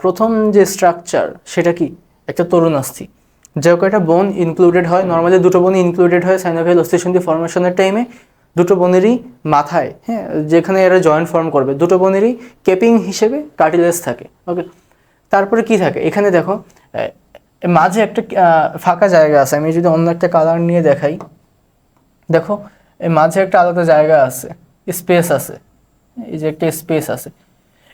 S1: প্রথম যে স্ট্রাকচার সেটা কি, একটা তরুণাস্থি, যে কয়টা বোন ইনক্লুডেড হয়, নর্মালি দুটো বোনই ইনক্লুডেড হয় সাইনোভিয়াল অস্থিসন্ধি ফর্মেশনের টাইমে। দুটো বোনেরই মাথায়, হ্যাঁ যেখানে এরা জয়েন্ট ফর্ম করবে, দুটো বোনেরই কেপিং হিসেবে কার্টিলেজ থাকে। ওকে, তারপরে কি থাকে এখানে দেখো মাঝে একটা ফাঁকা জায়গা আছে, আমি যদি অন্য একটা কালার নিয়ে দেখাই, দেখো এই মাঝে একটা আলাদা জায়গা আছে, স্পেস আছে, এই যে একটা স্পেস আছে,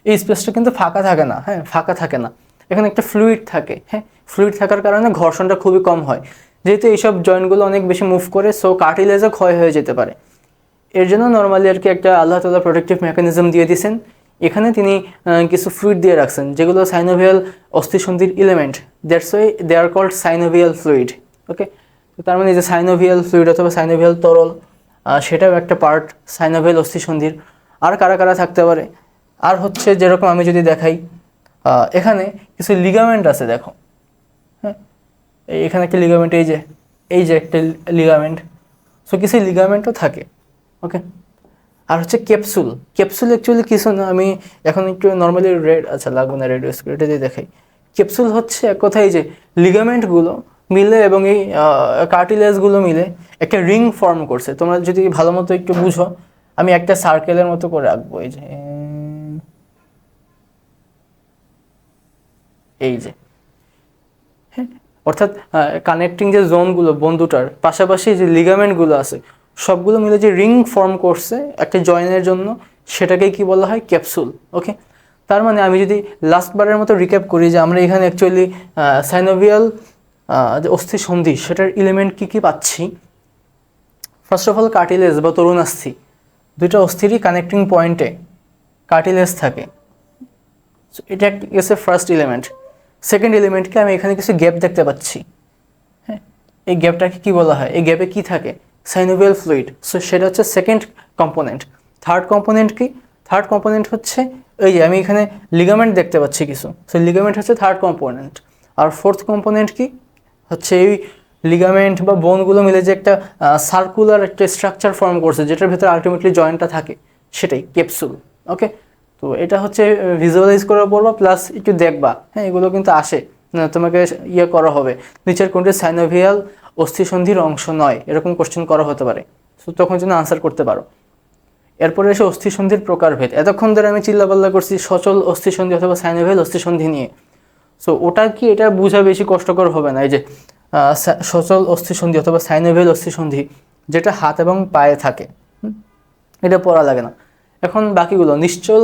S1: এই স্পেসটা কিন্তু ফাঁকা থাকে না। হ্যাঁ, ফাঁকা থাকে না, এখানে একটা ফ্লুইড থাকে। হ্যাঁ, ফ্লুইড থাকার কারণে ঘর্ষণটা খুবই কম হয়, যেহেতু এইসব জয়েন্টগুলো অনেক বেশি মুভ করে, সো কার্টিলেজও ক্ষয় হয়ে যেতে পারে। এর জন্য নর্মালি আর কি একটা আল্লাহ তাআলা প্রোটেক্টিভ মেকানিজম দিয়ে দিয়েছেন, এখানে তিনি কিছু ফ্লুইড দিয়ে রাখছেন যেগুলো সাইনোভিয়াল অস্থিসন্ধির element, that's why they are called synovial fluid. Okay, তো তার মানে যে সাইনোভিয়াল ফ্লুইড অথবা সাইনোভিয়াল তরল, সেটাও একটা পার্ট সাইনোভিয়াল অস্থিসন্ধির। আর কারা কারা থাকতে পারে, আর হচ্ছে যেরকম আমি যদি দেখাই এখানে কিছু লিগামেন্ট আছে, দেখো হ্যাঁ এখানে একটা লিগামেন্ট, এই যে একটা লিগামেন্ট, সো কিছু লিগামেন্টও থাকে। ওকে, আর হচ্ছে ক্যাপসুল অ্যাকচুয়ালি কিছু না, আমি এখন একটু নর্মালি লাগবে না, রেডিও স্ক্রিনটা দিয়ে দেখাই। ক্যাপসুল হচ্ছে এক কথায় যে লিগামেন্টগুলো মিলে এবং এই কার্টিলেজগুলো মিলে একটা রিং ফর্ম করছে। তোমরা যদি ভালো মতো একটু বুঝো, আমি একটা সার্কেলের মতো করে রাখবো, এই যে হ্যাঁ, অর্থাৎ কানেক্টিং যে জোনগুলো বন্ধুটার পাশাপাশি যে লিগামেন্টগুলো আছে সবগুলো মিলে যে রিং ফর্ম করছে একটা জয়েনের জন্য, সেটাকেই কি বলা হয়, ক্যাপসুল। ওকে, তার মানে আমি যদি লাস্টবারের মতো রিক্যাপ করি যে আমরা এখানে অ্যাকচুয়ালি সাইনোভিয়াল যে অস্থিসন্ধি সেটার এলিমেন্ট কী কী পাচ্ছি। ফার্স্ট অফ অল কার্টিলেজ বা তরুণাস্থি, দুইটা অস্থিরই কানেক্টিং পয়েন্টে কার্টিলেজ থাকে, এটা গেছে ফার্স্ট এলিমেন্ট। সেকেন্ড এলিমেন্টকে আমি এখানে কিছু গ্যাপ দেখতে পাচ্ছি। হ্যাঁ, এই গ্যাপটাকে কি বলা হয়, এই গ্যাপে কি থাকে, সাইনোভিয়াল ফ্লুইড। সো সেটা হচ্ছে সেকেন্ড কম্পোনেন্ট। থার্ড কম্পোনেন্ট কি, থার্ড কম্পোনেন্ট হচ্ছে এই যে আমি এখানে লিগামেন্ট দেখতে পাচ্ছি কিছু, সো লিগামেন্ট হচ্ছে থার্ড কম্পোনেন্ট। আর ফোর্থ কম্পোনেন্ট কি হচ্ছে, এই লিগামেন্ট বা বোনগুলো মিলে যে একটা সার্কুলার একটা স্ট্রাকচার ফর্ম করছে যেটার ভেতরে আলটিমেটলি জয়েন্টটা থাকে, সেটাই ক্যাপসুল। ওকে, তো এটা হচ্ছে ভিজুয়ালাইজ করার পর প্লাস একটু দেখবা, হ্যাঁ এগুলো কিন্তু আসে না, তোমাকে ইয়ে করা হবে নিচের কোনটি সাইনোভিয়াল অস্থিসন্ধির অংশ নয়, এরকম কোশ্চেন করা হতে পারে। সো তখন যেন আনসার করতে পারো। এরপরে এসে অস্থিসন্ধির প্রকারভেদ। এতক্ষণ ধরে আমি চিল্লাপাল্লা করছি সচল অস্থিসন্ধি অথবা সাইনোভিয়াল অস্থিসন্ধি নিয়ে। সো ওটা কি, এটা বোঝা বেশি কষ্টকর হবে না। এই যে সচল অস্থিসন্ধি অথবা সাইনোভিয়াল অস্থিসন্ধি যেটা হাত এবং পায়ে থাকে, এটা পড়া লাগে না। এখন বাকিগুলো নিশ্চল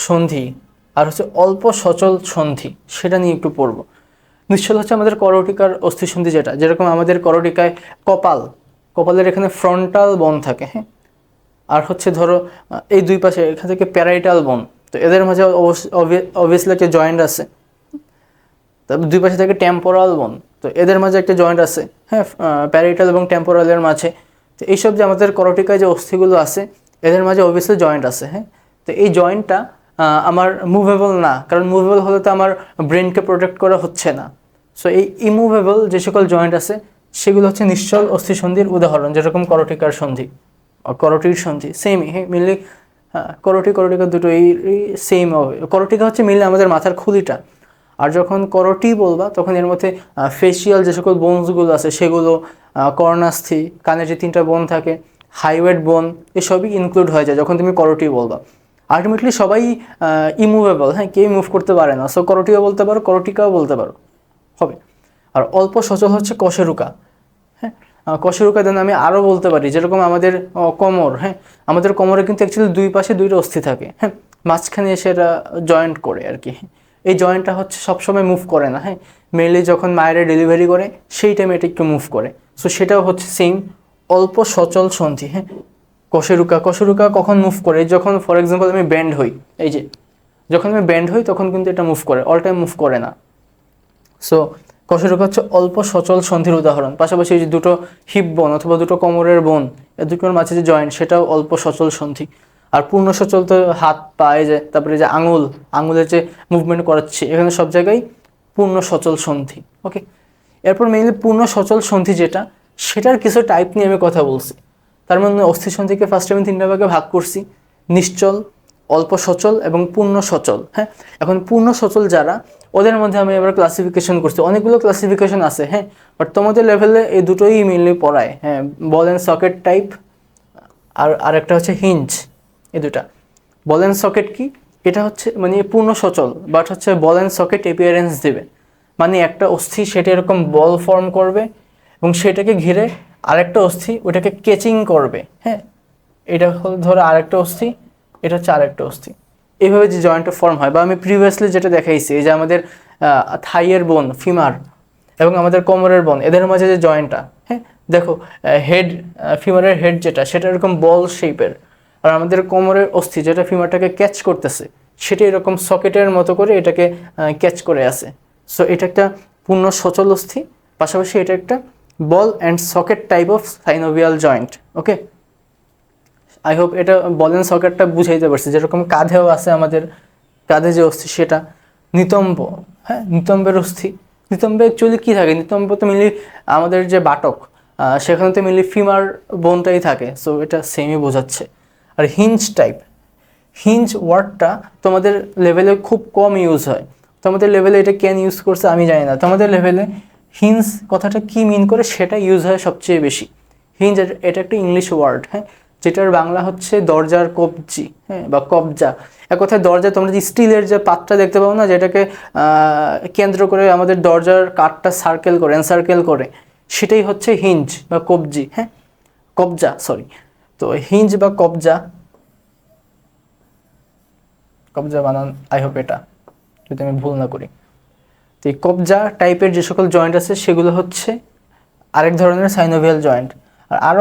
S1: সন্ধি আর হচ্ছে অল্প সচল সন্ধি, সেটা নিয়ে একটু পড়বো। নিশ্চল হচ্ছে আমাদের করটিকার অস্থিসন্ধি, যেটা যেরকম আমাদের করটিকায় কপালের এখানে ফ্রন্টাল বোন থাকে, হ্যাঁ, আর হচ্ছে ধরো এই দুই পাশে এখান থেকে প্যারাইটাল বোন, তো এদের মাঝে অবভিয়াসলি একটা জয়েন্ট আছে। তারপর দুই পাশে থাকে টেম্পোরাল বোন, তো এদের মাঝে একটা জয়েন্ট আছে, হ্যাঁ, প্যারাইটাল এবং টেম্পোরালের মাঝে। তো এইসব যে আমাদের করটিকায় যে অস্থিগুলো আছে এদের মাঝে অবভিয়াসলি জয়েন্ট আছে, হ্যাঁ। তো এই জয়েন্টটা আমার মুভেবল না, কারণ মুভেবল হলে তো আমার ব্রেনকে প্রোটেক্ট করা হচ্ছে না। সো এই ইমুভেবল যে সকল জয়েন্ট আছে সেগুলো হচ্ছে নিশ্চল অস্থিসন্ধির উদাহরণ, যেরকম করটিকার সন্ধি, করটির সন্ধি সেমই, হ্যাঁ মিললে করটিকা দুটো এই সেম হবে। করটিকা হচ্ছে মিললে আমাদের মাথার খুলিটা, আর যখন করটি বলবা তখন এর মধ্যে ফেসিয়াল যে সকল বোনসগুলো আছে সেগুলো, কর্ণাস্থি, কানে যে তিনটা বোন থাকে, হাইওয়েড বোন, এসবই ইনক্লুড হয়ে যায় যখন তুমি করটি বলবা। আলটিমেটলি সবাই ইমুভেবল, হ্যাঁ, কেউ মুভ করতে পারে না। সো করটিও বলতে পারো, করটিকাও বলতে পারো, হবে। আর অল্প সচল হচ্ছে কশেরুকা, হ্যাঁ। কশেরুকা দেন আমি আরও বলতে পারি, যেরকম আমাদের কোমর, হ্যাঁ, আমাদের কোমরে কিন্তু অ্যাকচুয়ালি দুই পাশে দুইটা অস্থি থাকে, হ্যাঁ, মাঝখানে এসে এরা জয়েন্ট করে আর কি। এই জয়েন্টটা হচ্ছে সবসময় মুভ করে না, হ্যাঁ, মেনলি যখন মায়েরা ডেলিভারি করে সেই টাইমে এটা একটু মুভ করে। সো সেটাও হচ্ছে সেম অল্প সচল সন্ধি, হ্যাঁ। কশেরুকা কখন মুভ করে, যখন ফর এক্সাম্পল আমি ব্যান্ড হই, এই যে যখন আমি ব্যান্ড হই তখন কিন্তু এটা মুভ করে, অল টাইম মুভ করে না। সো কশেরুকা হচ্ছে অল্প সচল সন্ধির উদাহরণ। পাশাপাশি এই যে দুটো হিপ বোন অথবা দুটো কোমরের বোন, এ দুটোর মাঝে যে জয়েন্ট সেটাও অল্প সচল সন্ধি। আর পূর্ণ সচল তো হাত পায়ে, যে তারপরে যে আঙুলের যে মুভমেন্ট করাচ্ছি এখানে সব জায়গায় পূর্ণ সচল সন্ধি। ওকে, এরপর মেইনলি পূর্ণ সচল সন্ধি যেটা, সেটার কিছু টাইপ নিয়ে আমি কথা বলছি। তার মানে অস্থি সন্ধিকে ফার্স্টে আমি তিনটা ভাগে ভাগ করছি, নিশ্চল, অল্প সচল এবং পূর্ণ সচল, হ্যাঁ। এখন পূর্ণ সচল যারা, ওদের মধ্যে আমি এবার ক্লাসিফিকেশন করছি, অনেকগুলো ক্লাসিফিকেশন আছে, হ্যাঁ, বাট তোমাদের লেভেলে এই দুটোই মেনলি পড়ায়, হ্যাঁ, বল অ্যান্ড সকেট টাইপ আর আরেকটা হচ্ছে হিঞ্জ। এই দুটা বল অ্যান্ড সকেট কি, এটা হচ্ছে মানে পূর্ণ সচল বাট হচ্ছে বল অ্যান্ড সকেট অ্যাপিয়ারেন্স দেবে, মানে একটা অস্থি সেটা এরকম বল ফর্ম করবে এবং সেটাকে ঘিরে আরেকটা অস্থি ওটাকে কেচিং করবে, হ্যাঁ। এটা হলো ধরো আরেকটা অস্থি, এটা হচ্ছে আরেকটা অস্থি, এইভাবে যে জয়েন্টটা ফর্ম হয়। বা আমি প্রিভিয়াসলি যেটা দেখাইছি, এই যে আমাদের থাইয়ের বোন ফিমার এবং আমাদের কোমরের বোন, এদের মাঝে যে জয়েন্টটা, হ্যাঁ, দেখো হেড, ফিমারের হেড যেটা সেটা এরকম বল শেপের, আর আমাদের কোমরের অস্থি যেটা ফিমারটাকে ক্যাচ করতেছে সেটা এরকম সকেটের মতো করে এটাকে ক্যাচ করে আছে। সো এটা একটা পূর্ণ সচল অস্থি, পাশাপাশি এটা একটা ball and socket type of synovial joint. Okay, I hope এটা বল অ্যান্ড সকেটটা বুঝাইতে পারছি। যেরকম কাঁধেও আছে, আমাদের কাঁধে যে অস্থি সেটা নিতম্ব, হ্যাঁ, নিতম্বের অস্থি। নিতম্বে অ্যাকচুয়ালি কী থাকে, নিতম্ব তো মেনলি আমাদের যে বাটক, সেখানে তো মেনলি ফিমার বোনটাই থাকে। সো এটা সেমই বোঝাচ্ছে। আর হিঞ্জ ওয়ার্ডটা তোমাদের লেভেলে খুব কম ইউজ হয়, তোমাদের লেভেলে এটা কেন ইউজ করছে আমি জানি না। তোমাদের লেভেলে হিঞ্জ কথাটা কি মিন করে সেটা ইউজ হয় সবচেয়ে বেশি। হিঞ্জ এটা একটা ইংলিশ ওয়ার্ড, হ্যাঁ, যেটার বাংলা হচ্ছে দরজার কবজি, হ্যাঁ, বা কবজা। এক কথায় দরজা, তোমরা যে স্টিলের যে পাতটা দেখতে পাও না, যেটাকে কেন্দ্র করে আমাদের দরজার কাঠটা এনসার্কেল করে, সেটাই হচ্ছে হিঞ্জ বা কবজি, হ্যাঁ, কবজা, সরি। তো হিঞ্জ বা কবজা বানান, আই হোপ এটা যদি আমি ভুল না করি। তো এই কবজা টাইপের যে সকল জয়েন্ট আছে সেগুলো হচ্ছে আরেক ধরনের সাইনোভিয়াল জয়েন্ট। আর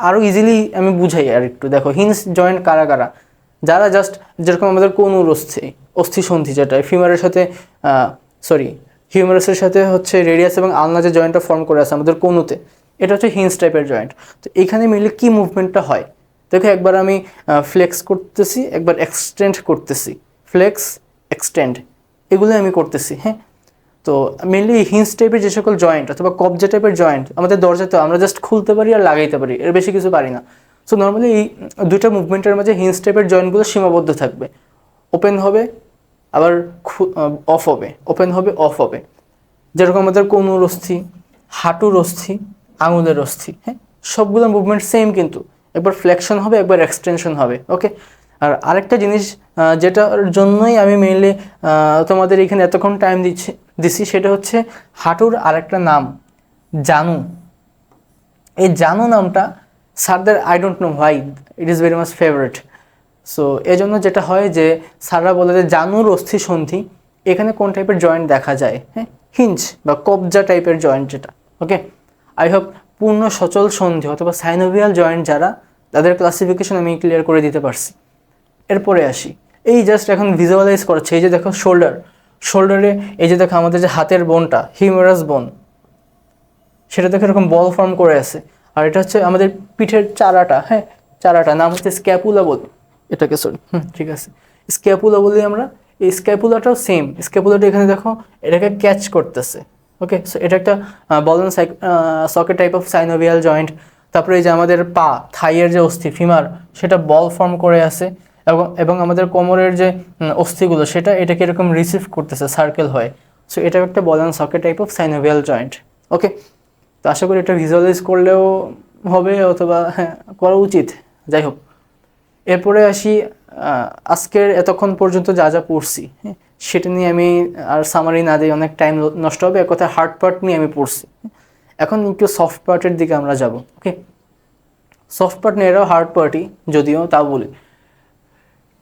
S1: আরও ইজিলি আমি বুঝাই আর একটু, দেখো হিঞ্জ জয়েন্ট কারা কারা, যারা জাস্ট যেরকম আমাদের কনুর অস্থিসন্ধি যেটা ফিমারের সাথে হিউমারাসের সাথে হচ্ছে রেডিয়াস এবং আলনা যে জয়েন্টটা ফর্ম করে আছে আমাদের কনুতে, এটা হচ্ছে হিঞ্জ টাইপের জয়েন্ট। তো এখানে মিলে কি মুভমেন্টটা হয়, দেখো একবার আমি ফ্লেক্স করতেছি, একবার এক্সটেন্ড করতেছি, ফ্লেক্স এক্সটেন্ড, এগুলো আমি করতেছি, হ্যাঁ। তো মেনলি হিঞ্জ টাইপের যে সকল জয়েন্ট অথবা কবজা টাইপের জয়েন্ট আমাদের দরজাতে আমরা জাস্ট খুলতে পারি আর লাগাইতে পারি, এর বেশি কিছু পারি না। সো নর্মালি এই দুইটা মুভমেন্টের মাঝে হিঞ্জ টাইপের জয়েন্টগুলো সীমাবদ্ধ থাকবে, ওপেন হবে আবার অফ হবে, ওপেন হবে অফ হবে। যেরকম আমাদের কনুর অস্থি, হাঁটুর অস্থি, আঙুলের অস্থি, হ্যাঁ, সবগুলো মুভমেন্ট সেম, কিন্তু একবার ফ্লেকশন হবে একবার এক্সটেনশন হবে। ওকে, আর আরেকটা জিনিস যেটার জন্যই আমি মেইনলি তোমাদের এখানে এতক্ষণ টাইম দিছি সেটা হচ্ছে হাঁটুর আরেকটা নাম জানু। এই জানু নামটা স্যারদের I don't know why it is very much favourite. So এই জন্য যেটা হয় যে স্যাররা বলে যে জানুর অস্থি সন্ধি এখানে কোন টাইপের জয়েন্ট দেখা যায়, হ্যাঁ, হিঞ্জ বা কবজা টাইপের জয়েন্ট যেটা। ওকে, আই হোপ পূর্ণ সচল সন্ধি অথবা সাইনোভিয়াল জয়েন্ট যারা, তাদের ক্লাসিফিকেশন আমি ক্লিয়ার করে দিতে পারছি। এরপরে আসি, এই জাস্ট এখন ভিজুয়ালাইজ করছে, এই যে দেখো শোল্ডারে এই যে দেখো আমাদের যে হাতের বোনটা হিউমেরাস বোন, সেটা দেখো এরকম বল ফর্ম করে আছে। আর এটা হচ্ছে আমাদের পিঠের চারাটা, হ্যাঁ, চারাটা নাম হচ্ছে স্ক্যাপুলা বলি এটাকে, সরি, ঠিক আছে, স্ক্যাপুলা বলি আমরা। এই স্ক্যাপুলাটাও সেম, স্ক্যাপুলাটা এখানে দেখো এটাকে ক্যাচ করতেছে। ওকে, সো এটা একটা ball and socket type of synovial joint. তারপরে এই যে আমাদের পা, থাইয়ের যে অস্থি ফিমার, সেটা বল ফর্ম করে আছে, এবং আমাদের কোমরের যে অস্থিগুলো সেটা এটাকে এরকম রিসিভ করতেছে সার্কেল হয়ে। সো এটা একটা ball and socket type of synovial joint. Okay, তো আশা করি এটা ভিজুয়ালাইজ করলেও হবে, অথবা হ্যাঁ করা উচিত। যাই হোক, এরপরে আসি আজকের এতক্ষণ পর্যন্ত যা যা পড়ছি, হ্যাঁ, সেটা নিয়ে আমি আর সামারি না দিই, অনেক টাইম নষ্ট হবে। এক কথায় হার্ড পার্ট নিয়ে আমি পড়ছি, এখন একটু সফট পার্টের দিকে আমরা যাব। ওকে, সফট পার্ট নিয়ে এরাও হার্ড পার্টই যদিও, তা বলি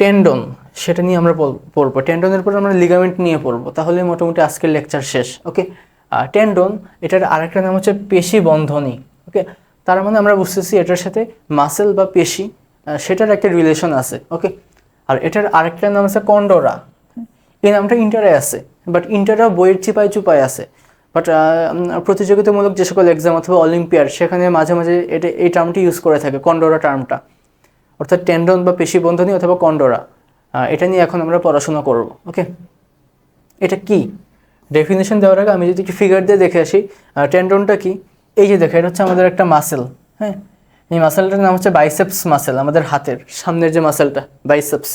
S1: টেন্ডন, সেটা নিয়ে আমরা পড়বো। টেন্ডনের পর আমরা লিগামেন্ট নিয়ে পড়বো, তাহলে মোটামুটি আজকের লেকচার শেষ। ওকে, টেন্ডন এটার আরেকটা নাম হচ্ছে পেশি বন্ধনী। ওকে, তার মানে আমরা বুঝতেছি এটার সাথে মাসেল বা পেশি সেটার একটা রিলেশন আছে। ওকে, আর এটার আরেকটা নাম আছে কন্ডোরা। এই নামটা ইন্টারে আছে, বাট ইন্টারা বইয়ের চিপায় চুপায় আছে। বাট প্রতিযোগিতামূলক যে সকল এক্সাম অথবা অলিম্পিয়াড, সেখানে মাঝে মাঝে এই টার্মটি ইউজ করে থাকে, কন্ডোরা টার্মটা, অর্থাৎ টেন্ডন বা পেশি বন্ধনী অথবা কন্ডোরা। এটা নিয়ে এখন আমরা পড়াশোনা করব। ওকে, এটা কি ডেফিনেশন দেওয়ার আগে আমি যদি একটু ফিগার দিয়ে দেখে আসি টেন্ডনটা কি। এই যে দেখো, এটা হচ্ছে আমাদের একটা মাসেল, হ্যাঁ, এই মাসেলটার নাম হচ্ছে বাইসেপস মাসেল, আমাদের হাতের সামনের যে মাসেলটা বাইসেপস।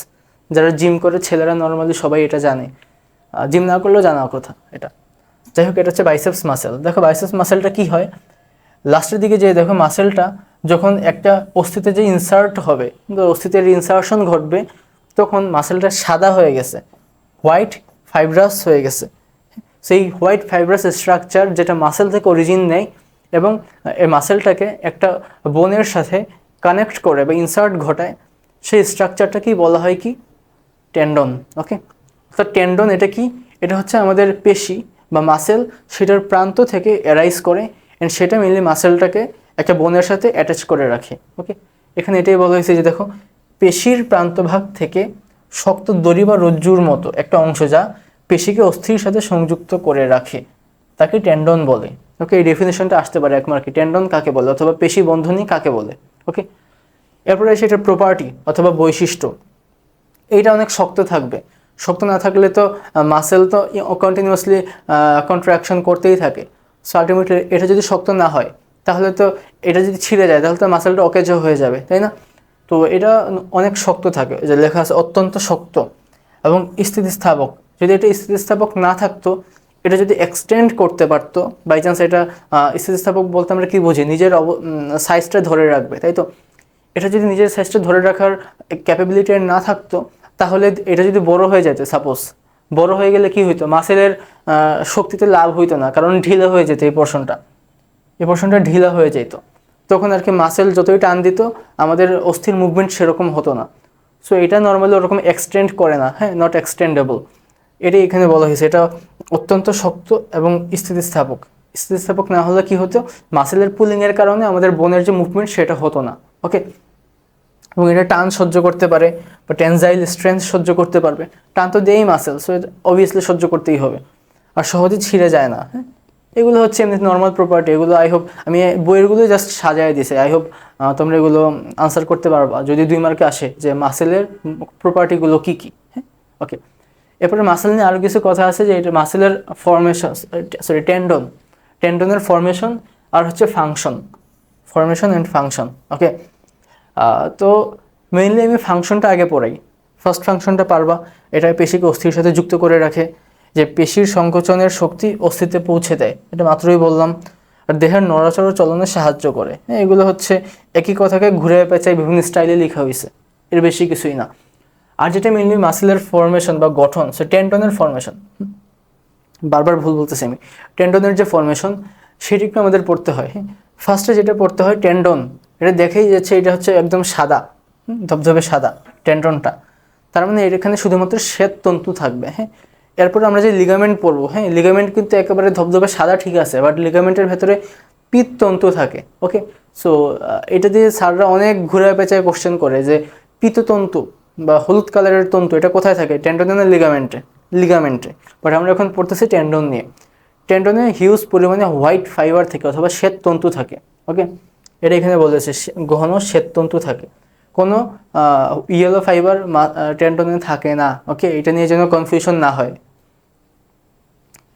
S1: যারা জিম করে ছেলেরা নর্মালি সবাই এটা জানে, জিম না করলেও জানা কথা এটা। যাই হোক, এটা হচ্ছে বাইসেপস মাসেল। দেখো বাইসেপস মাসেলটা কি হয়, লাস্টের দিকে যে দেখো মাসেলটা যখন একটা অস্থিতে যে ইনসার্ট হবে, অস্থিতের ইনসার্শন ঘটবে, তখন মাসেলটা সাদা হয়ে গেছে, হোয়াইট ফাইব্রাস হয়ে গেছে। সেই হোয়াইট ফাইব্রাস স্ট্রাকচার যেটা মাসেল থেকে অরিজিন নেয় এবং এই মাসেলটাকে একটা বোনের সাথে কানেক্ট করে বা ইনসার্ট ঘটায়, সেই স্ট্রাকচারটাকেই বলা হয় কি টেন্ডন। ওকে, তো টেন্ডন এটা কি, এটা হচ্ছে আমাদের পেশি বা মাসেল, সেটার প্রান্ত থেকে অ্যারাইজ করে অ্যান্ড সেটা মেনলি মাসেলটাকে একটা বোনের সাথে অ্যাটাচ করে রাখে। ওকে, এখানে এটাই বলা হয়েছে যে দেখো পেশির প্রান্তভাগ থেকে শক্ত দড়ি বা রজ্জুর মতো একটা অংশ যা পেশিকে অস্থির সাথে সংযুক্ত করে রাখে, তাকে টেন্ডন বলে। ওকে, এই ডেফিনেশনটা আসতে পারে এক মার্কে, টেন্ডন কাকে বলে অথবা পেশি বন্ধনী কাকে বলে। ওকে, এরপরে সেটার প্রপার্টি অথবা বৈশিষ্ট্য, এইটা অনেক শক্ত থাকবে। শক্ত না থাকলে তো মাসেল তো কন্টিনিউয়াসলি কন্ট্রাকশন করতেই থাকে। সো আলটিমেটলি এটা যদি শক্ত না হয়, তাহলে তো এটা যদি ছিঁড়ে যায় তাহলে তো মাসেলটা অকেজ হয়ে যাবে, তাই না? তো এটা অনেক শক্ত থাকে, যে লেখা আছে অত্যন্ত শক্ত এবং স্থিতিস্থাপক। যদি এটা স্থিতিস্থাপক না থাকতো, এটা যদি এক্সটেন্ড করতে পারতো বাই চান্স, এটা স্থিতিস্থাপক বলতে আমরা কী বুঝি, নিজের সাইজটা ধরে রাখবে, তাই তো? এটা যদি নিজের সাইজটা ধরে রাখার ক্যাপাবিলিটি না থাকতো, তাহলে এটা যদি বড় হয়ে যেত, সাপোজ বড় হয়ে গেলে কি হইতো, মাসেলের শক্তিতে লাভ হইতো না, কারণ ঢিলা হয়ে যেত এই পোর্শনটা ঢিলা হয়ে যেত। তখন আর কি মাসেল যতই টান দিত, আমাদের অস্থির মুভমেন্ট সেরকম হতো না। সো এটা নর্মালি ওরকম এক্সটেন্ড করে না, হ্যাঁ, নট এক্সটেন্ডেবল। এটাই এখানে বলা হয়েছে, এটা অত্যন্ত শক্ত এবং স্থিতিস্থাপক না হলে কি হতো, মাসেলের পুলিংয়ের কারণে আমাদের বোনের যে মুভমেন্ট সেটা হতো না। ওকে, এবং এটা টান সহ্য করতে পারে বা টেনজাইল স্ট্রেংথ সহ্য করতে পারবে। টান তো দেয়ই মাসেল, সো অবভিয়াসলি সহ্য করতেই হবে, আর সহজে ছিঁড়ে যায় না। হ্যাঁ, এগুলো হচ্ছে এমনি নর্মাল প্রপার্টি। এগুলো আই হোপ আমি বইয়েরগুলোই জাস্ট সাজায় দিছি, আই হোপ তোমরা এগুলো আনসার করতে পারবা যদি 2 মার্কে আসে যে মাসেলের প্রপার্টিগুলো কী কী। হ্যাঁ, ওকে, এরপরে মাসেল নিয়ে আরও কিছু কথা আছে, যে এটা মাসেলের ফর্মেশন, টেন্ডনের ফর্মেশন আর হচ্ছে ফাংশন, ফর্মেশন অ্যান্ড ফাংশন। ওকে, তো মেইনলি আমি ফাংশনটা আগে পড়াই। ফার্স্ট ফাংশনটা পারবা, এটা পেশিকে অস্থির সাথে যুক্ত করে রাখে, যে পেশির সংকোচনের শক্তি অস্থিতে পৌঁছে দেয়, এটা মাত্রই বললাম। আর দেহের নড়াচড়া চলনে সাহায্য করে। হ্যাঁ, এগুলো হচ্ছে একই কথাকে ঘুরে পেঁচায় বিভিন্ন স্টাইলে লেখা হয়েছে, এর বেশি কিছুই না। আর যেটা মেইনলি মাসেলের ফরমেশন বা গঠন, সে টেন্ডনের ফরমেশন, বারবার ভুল বলতেছি আমি, টেন্ডনের যে ফরমেশন সেটি একটু আমাদের পড়তে হয়। হ্যাঁ, ফার্স্টে যেটা পড়তে হয় টেন্ডন, এটা দেখেই যাচ্ছে এটা হচ্ছে একদম সাদা, ধবধবে সাদা টেন্ডনটা, তার মানে এখানে শুধুমাত্র শ্বেত তন্তু থাকবে। হ্যাঁ, এরপর আমরা যে লিগামেন্ট পড়বো, হ্যাঁ লিগামেন্ট কিন্তু একেবারে ধবধবে সাদা ঠিক আছে, বাট লিগামেন্টের ভেতরে পিত্ততন্তু থাকে। ওকে, সো এটা দিয়ে স্যাররা অনেক ঘুরে পেঁচায় কোশ্চেন করে যে পিত্ততন্তু বা হলুদ কালারের তন্তু এটা কোথায় থাকে, টেন্ডনে না লিগামেন্টে। বাট আমরা এখন পড়তেছি টেন্ডন নিয়ে। টেন্ডনে হিউজ পরিমাণে হোয়াইট ফাইবার থাকে অথবা শ্বেত তন্তু থাকে। ওকে, এটা এখানে বলেছে ঘন শ্বেত তন্তু থাকে, কোনো ইয়েলো ফাইবার টেন্ডনে থাকে না। ওকে, এটা নিয়ে যেন কনফিউশন না হয়।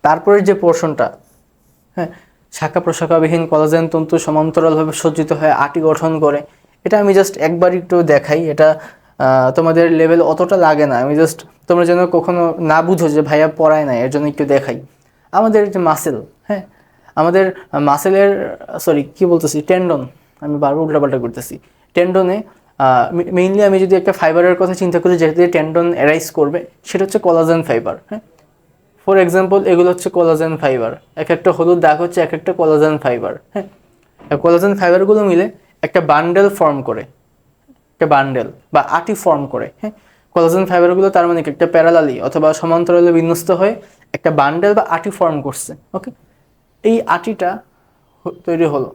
S1: তারপরের যে পোর্শনটা, হ্যাঁ, শাখা প্রশাখাবিহীন কোলাজেন তন্তু সমান্তরালভাবে সজ্জিত হয়ে আটি গঠন করে। এটা আমি জাস্ট একবার একটু দেখাই, এটা তোমাদের লেভেল অতটা লাগে না, আমি জাস্ট তোমরা যেন কখনো না বুঝো যে ভাইয়া পড়ায় না, এর জন্য একটু দেখাই। আমাদের যে মাসেল, হ্যাঁ আমাদের মাসেলের কি বলতেছি, টেন্ডন, আমি বারবার উল্টাপাল্টা করতেছি। টেন্ডনে মেইনলি আমি যদি একটা ফাইবারের কথা চিন্তা করি যেটা দিয়ে টেন্ডন অ্যারাইজ করবে, সেটা হচ্ছে কোলাজেন ফাইবার। হ্যাঁ, ফর এক্সাম্পল এগুলো হচ্ছে কোলাজেন ফাইবার, এক একটা হলুদ দাগ হচ্ছে এক একটা কোলাজেন ফাইবার। হ্যাঁ, কোলাজেন ফাইবারগুলো মিলে একটা বান্ডেল ফর্ম করে, একটা বান্ডেল বা আটি ফর্ম করে। হ্যাঁ, কোলাজেন ফাইবারগুলো তার মানে একটা প্যারালালি অথবা সমান্তরালে বিন্যস্ত হয়ে একটা বান্ডেল বা আটি ফর্ম করছে। ওকে, এই আটিটা তৈরি হলো,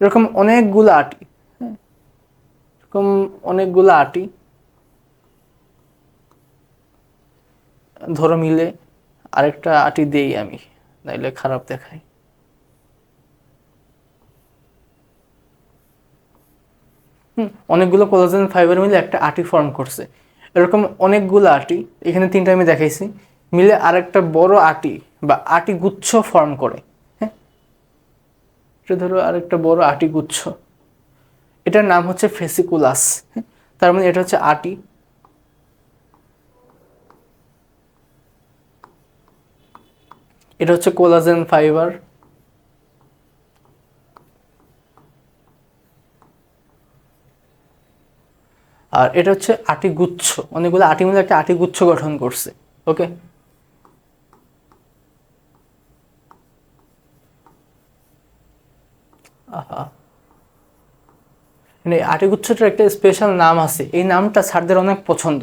S1: এরকম অনেকগুলো আটি। হ্যাঁ, এরকম অনেকগুলো আটি ধরো মিলে আরেকটা আটি দেই আমি, নাইলে খারাপ দেখায়। অনেকগুলো কোলাজেন ফাইবার মিলে একটা আটি ফর্ম করছে, এরকম অনেকগুলো আটি, এখানে তিনটা আমি দেখাইছি, মিলে আরেকটা বড় আটি বা আটি গুচ্ছ ফর্ম করে। হ্যাঁ, এটা ধরো আরেকটা বড় আটি গুচ্ছ, এটার নাম হচ্ছে ফেসিকুলাস। হ্যাঁ, তার মানে এটা হচ্ছে আটি, এটা হচ্ছে কোলাজেন ফাইবার, আর এটা হচ্ছে আটি গুচ্ছ, অনেকগুলো আটি মিলে একটা আটি গুচ্ছ গঠন করছে। ওকে, মানে আটিগুচ্ছটার একটা স্পেশাল নাম আছে, এই নামটা স্যারদের অনেক পছন্দ।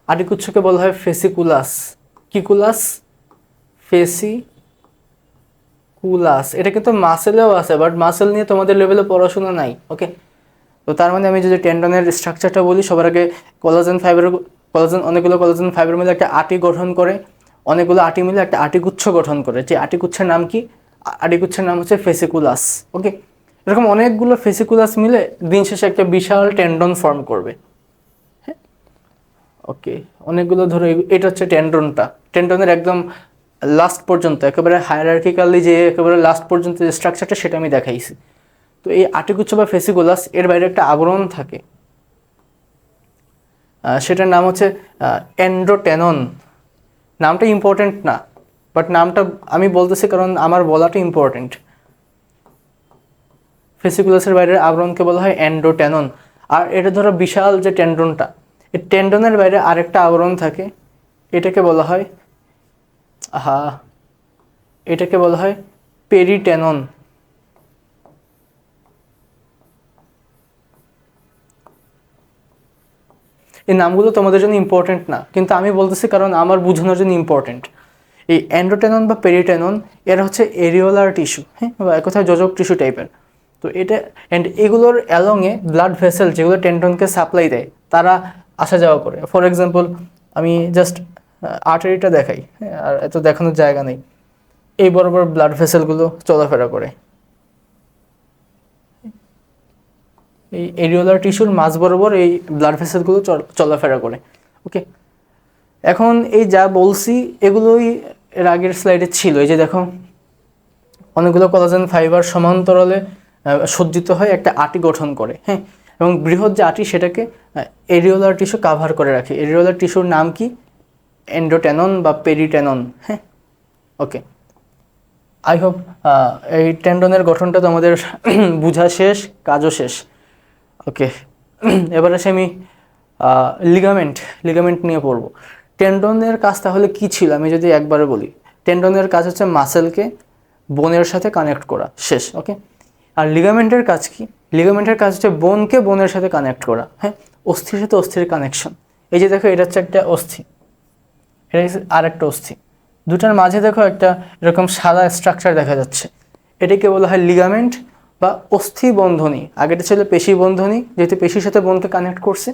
S1: আটিগুচ্ছকে বলা হয় ফেসিকুলাস। কি কুলাস? ফেসিকুলাস। এটা কিন্তু মাসেলেও আছে, বাট মাসেল নিয়ে তোমাদের লেভেলে পড়াশোনা নাই। ওকে, তো তার মানে আমি যদি টেন্ডনের স্ট্রাকচারটা বলি, সবার আগে অনেকগুলো কোলাজেন ফাইবার মিলে একটা আটি গঠন করে, অনেকগুলো আটি মিলে একটা আটিগুচ্ছ গঠন করে। যে আটিগুচ্ছের নাম কি? আটিগুচ্ছের নাম হচ্ছে ফেসিকুলাস। ওকে, এরকম অনেকগুলো ফেসিকুলাস মিলে দিন শেষে একটা বিশাল টেন্ডন ফর্ম করবে। হ্যাঁ, ওকে, অনেকগুলো ধরো, এটা হচ্ছে টেন্ডনটা, টেন্ডনের একদম লাস্ট পর্যন্ত একেবারে হায়ারার্কিক্যালি যে একেবারে লাস্ট পর্যন্ত যে স্ট্রাকচারটা সেটা আমি দেখাইছি। তো এই আটিগুচ্ছ বা ফেসিকুলাস এর বাইরে একটা আবরণ থাকে, সেটার নাম হচ্ছে এন্ডোটেনন। নামটা ইম্পর্টেন্ট না, বাট নামটা আমি বলতেছি কারণ আমার বলাটা ইম্পর্টেন্ট। ফেসিকুলাসের বাইরের আবরণকে বলা হয় এন্ডোটেনন। আর এটা ধরো বিশাল যে টেন্ডনটা, এই টেন্ডনের বাইরে আরেকটা আবরণ থাকে, এটাকে বলা হয় পেরিটেনন। এই নামগুলো তোমাদের জন্য ইম্পর্টেন্ট না, কিন্তু আমি বলতেছি কারণ আমার বোঝানোর জন্য ইম্পর্টেন্ট। এই এন্ডোটেনন বা পেরিটেনন এরা হচ্ছে এরিওলার টিস্যু, হ্যাঁ, বা এক কথায় যোজক টিস্যু টাইপের। তো এটা এগুলোর অ্যালংয়ে ব্লাড ভেসেল যেগুলো টেন্ডনকে সাপ্লাই দেয় তারা আসা যাওয়া করে। ফর এক্সাম্পল আমি জাস্ট আর্টারিটা দেখাই, হ্যাঁ, আর এত দেখানোর জায়গা নেই। এই বরাবর ব্লাড ভেসেলগুলো চলাফেরা করে, এই এরিওলার টিস্যুর মাঝ বরাবর এই ব্লাড ভেসেলগুলো চলাফেরা করে। ওকে, এখন এই যা বলছি এগুলোই এর আগের স্লাইডে ছিল। এই যে দেখো, অনেকগুলো কোলাজেন ফাইবার সমান্তরালে সজ্জিত হয় একটা আটি গঠন করে। হ্যাঁ, এবং বৃহৎ যে আঁটি সেটাকে এরিওলার টিস্যু কাভার করে রাখে। এরিওলার টিস্যুর নাম কি? এন্ডোটেনন বা পেরিটেনন। হ্যাঁ, ওকে। আই হোপ এই টেন্ডনের গঠনটা তো আমাদের বোঝা শেষ, কাজও শেষ। ওকে, এবার আসে আমি লিগামেন্ট নিয়ে পড়ব। টেন্ডনের কাজ তাহলে কি ছিল আমি যদি একবারে বলি, টেন্ডনের কাজ হচ্ছে মাসেলকে বোনের সাথে কানেক্ট করা, শেষ। ওকে, আর লিগামেন্টের কাজ কি? লিগামেন্টের কাজ হচ্ছে বোনকে বোনের সাথে কানেক্ট করা। হ্যাঁ, অস্থির সাথে অস্থির কানেকশন। এই যে দেখো, এটা হচ্ছে একটা অস্থি, এটা হচ্ছে আর একটা অস্থি, দুটার মাঝে দেখো একটা এরকম সাদা স্ট্রাকচার দেখা যাচ্ছে, এটাকে বলা হয় লিগামেন্ট বা অস্থি বন্ধনী। আগেটা ছিল পেশি বন্ধনী, যেহেতু পেশির সাথে বোনকে কানেক্ট করছে,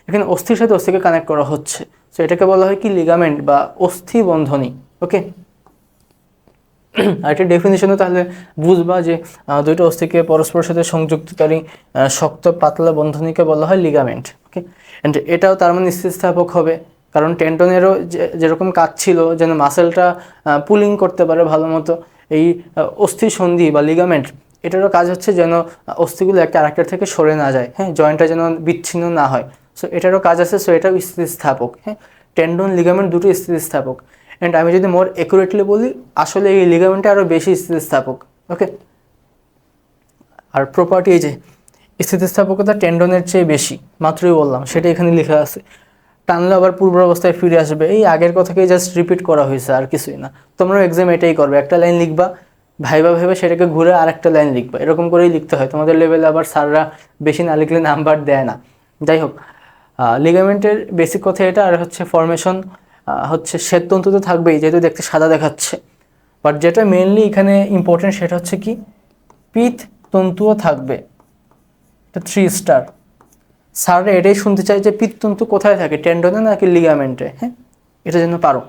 S1: এখানে অস্থির সাথে অস্থিকে কানেক্ট করা হচ্ছে, তো এটাকে বলা হয় কি? লিগামেন্ট বা অস্থি বন্ধনী। ওকে, আর একটা ডেফিনিশনও তাহলে বুঝবা যে দুইটা অস্থিকে পরস্পরের সাথে সংযুক্তকারী শক্ত পাতলা বন্ধনীকে বলা হয় লিগামেন্ট। ওকে, অ্যান্ড এটাও তার মানে স্থিতিস্থাপক হবে, কারণ টেন্ডনেরও যেরকম কাজ ছিল যেন মাসেলটা পুলিং করতে পারে ভালো মতো, এই অস্থি সন্ধি বা লিগামেন্ট এটারও কাজ হচ্ছে যেন অস্থিগুলো একটা আরেকটার থেকে সরে না যায়, হ্যাঁ, জয়েন্টটা যেন বিচ্ছিন্ন না হয়। সো এটারও কাজ আছে, সো এটাও স্থিতিস্থাপক। হ্যাঁ, টেন্ডন লিগামেন্ট দুটো স্থিতিস্থাপক। অ্যান্ড আমি যদি মোর অ্যাকুরেটলি বলি, আসলে এই লিগামেন্টটা আরও বেশি স্থিতিস্থাপক। ওকে, আর প্রপার্টি এই যে স্থিতিস্থাপকতা টেন্ডনের চেয়ে বেশি, মাত্রই বললাম, সেটা এখানে লেখা আছে। টানলে আবার পূর্বাবস্থায় ফিরে আসবে, এই আগের কথাকেই জাস্ট রিপিট করা হয়েছে, আর কিছুই না। তোমরা এক্সাম এটাই করবে, একটা লাইন লিখবা, ভাইবা ভেবে সেটাকে ঘুরে আরেকটা লাইন লিখবা, এরকম করেই লিখতে হয় তোমাদের লেভেলে। আবার স্যাররা বেশি না লিখলে নাম্বার দেয় না। যাই হোক, লিগামেন্টের বেসিক কথা এটা। আর হচ্ছে ফরমেশন হচ্ছে শ্বেততন্তু তো থাকবেই, যেহেতু দেখতে সাদা দেখাচ্ছে, বাট যেটা মেনলি এখানে ইম্পর্টেন্ট সেটা হচ্ছে কি? পিত তন্তুও থাকবে, এটা 3 স্টার। স্যাররা এটাই শুনতে চাই যে পিত্তন্তু কোথায় থাকে, টেন্ডনে নাকি লিগামেন্টে। হ্যাঁ, এটা যেন পারো।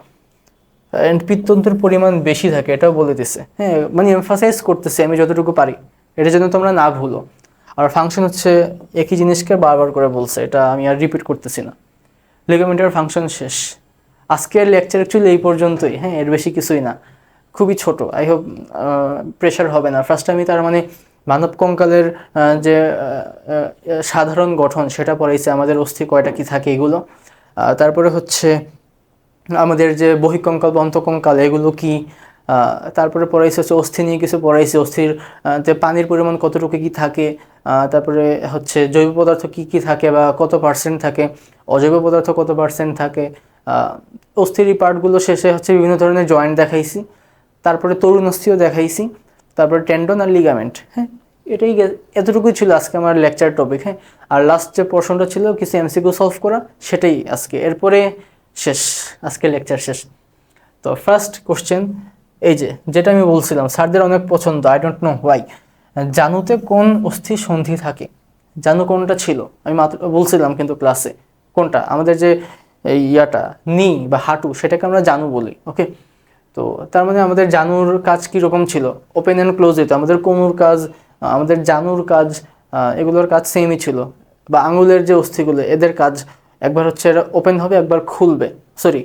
S1: অ্যান্ড পিত্তন্তুর পরিমাণ বেশি থাকে, এটাও বলে দিছে। হ্যাঁ, মানে এমফাসাইজ করতেছে আমি যতটুকু পারি, এটা যেন তোমরা না ভুলো। আর ফাংশন হচ্ছে একই জিনিসকে বারবার করে বলছে, এটা আমি আর রিপিট করতেছি না। লিগামেন্টের ফাংশন শেষ। আজকের লেকচার অ্যাকচুয়ালি এই পর্যন্তই। হ্যাঁ, এর বেশি কিছুই না, খুবই ছোট। আই হোপ প্রেশার হবে না। ফার্স্ট আমি তার মানে মানব কঙ্কালের যে সাধারণ গঠন সেটা পড়াইছে, আমাদের অস্থি কয়টা কি থাকে এগুলো। তারপরে হচ্ছে আমাদের যে বহিঃকঙ্কাল অন্তঃকঙ্কাল এগুলো কি, তারপরে পড়াইছে হচ্ছে অস্থি নিয়ে কিছু পড়াইছে, অস্থির যে পানির পরিমাণ কতটুকু কি থাকে, তারপরে হচ্ছে জৈব পদার্থ কি কি থাকে বা কত পার্সেন্ট থাকে, অজৈব পদার্থ কত পার্সেন্ট থাকে। অস্থির এই পার্টগুলো শেষে হচ্ছে বিভিন্ন ধরনের জয়েন্ট দেখাইছি, তারপরে তরুণ অস্থিও দেখাইছি, তারপরে টেন্ডন আর লিগামেন্ট। হ্যাঁ, এতটুকুই ছিল আজকে আমার লেকচার টপিক। হ্যাঁ, আর লাস্ট যে পোর্শনটা ছিল কিছু এমসিকিউ সলভ করা, সেটাই আজকে। এরপরে শেষ, আজকে লেকচার শেষ। তো ফার্স্ট কোশ্চেন, এই যে যেটা আমি বলছিলাম স্যারদের অনেক পছন্দ, আই ডোন্ট নো হোয়াই, জানুতে কোন অস্থি সন্ধি থাকে? জানু কোনটা ছিল আমি মাত্র বলছিলাম, কিন্তু ক্লাসে কোনটা আমাদের যে এই ইয়াটা নি বা হাঁটু, সেটাকে আমরা জানু বলি। ওকে, তো তার মানে আমাদের জানুর কাজ কীরকম ছিল? ওপেন অ্যান্ড ক্লোজ হতো। আমাদের কোমর কাজ, আমাদের জানুর কাজ, এগুলোর কাজ সেমই ছিল। বা আঙুলের যে অস্থিগুলো, এদের কাজ একবার হচ্ছে এরা ওপেন হবে, একবার খুলবে, সরি,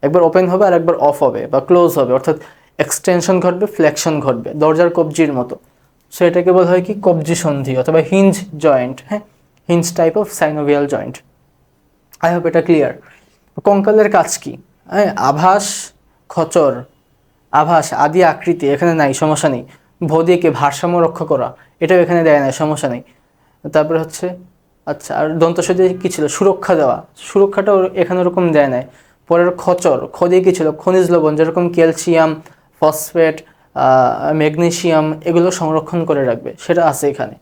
S1: একবার ওপেন হবে আর একবার অফ হবে বা ক্লোজ হবে, অর্থাৎ এক্সটেনশন ঘটবে, ফ্লেকশন ঘটবে, দরজার কবজির মতো। সো এটাকে বলা হয় কি? কবজি সন্ধি অথবা হিঞ্জ জয়েন্ট। হ্যাঁ, hinge type of synovial joint. I hope এটা ক্লিয়ার। কঙ্কালের কাজ কি? হ্যাঁ, আভাস, খচর, আভাস, আদি আকৃতি এখানে নাই, সমস্যা নেই। ভৌতিকে ভারসাম্য রক্ষা করা, এটাও এখানে দেয় নাই, সমস্যা নেই। তারপরে হচ্ছে আচ্ছা, আর দন্তস্বদে কী ছিল? সুরক্ষা দেওয়া, সুরক্ষাটাও এখানে ওরকম দেয় নাই। পরের খচর, খদে কী ছিল? খনিজ লবণ, যেরকম ক্যালসিয়াম, ফসফেট, ম্যাগনেসিয়াম, এগুলো সংরক্ষণ করে রাখবে, সেটা আছে এখানে।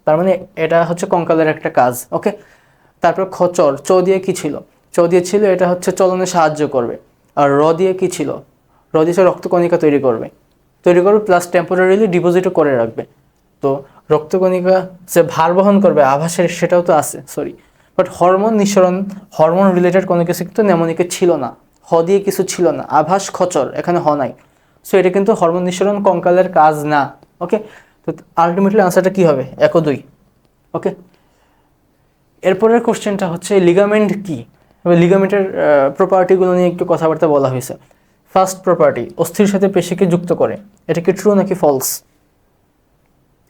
S1: তার মানে এটা হচ্ছে কঙ্কালের একটা কাজ। ওকে, তারপর খচর, চ দিয়ে কী ছিল? চ দিয়ে ছিল এটা হচ্ছে চলনে সাহায্য করবে। আর র দিয়ে কী ছিল? র দিয়ে রক্তকণিকা তৈরি করবে প্লাস টেম্পোরারিলি ডিপোজিটও করে রাখবে। তো রক্তকণিকা যে ভার বহন করবে আভাসের, সেটাও তো আছে, সরি। বাট হরমোন নিঃসরণ, হরমোন রিলেটেড কোনো কিছু কিন্তু নেমনিকে ছিল না, হ দিয়ে কিছু ছিল না। আভাস, খচর, এখানে হ নাই। সো এটা কিন্তু হরমোন নিঃসরণ কঙ্কালের কাজ না। ওকে, তো আলটিমেটলি আনসারটা কী হবে? 1 ও 2। ওকে, এরপরের কোশ্চেনটা হচ্ছে লিগামেন্ট কি? লিগামেন্টের প্রপার্টিগুলো নিয়ে একটু কথাবার্তা বলা হয়েছে। ফার্স্ট প্রপার্টি, অস্থির সাথে পেশিকে যুক্ত করে। এটা কি ট্রু নাকি ফলস?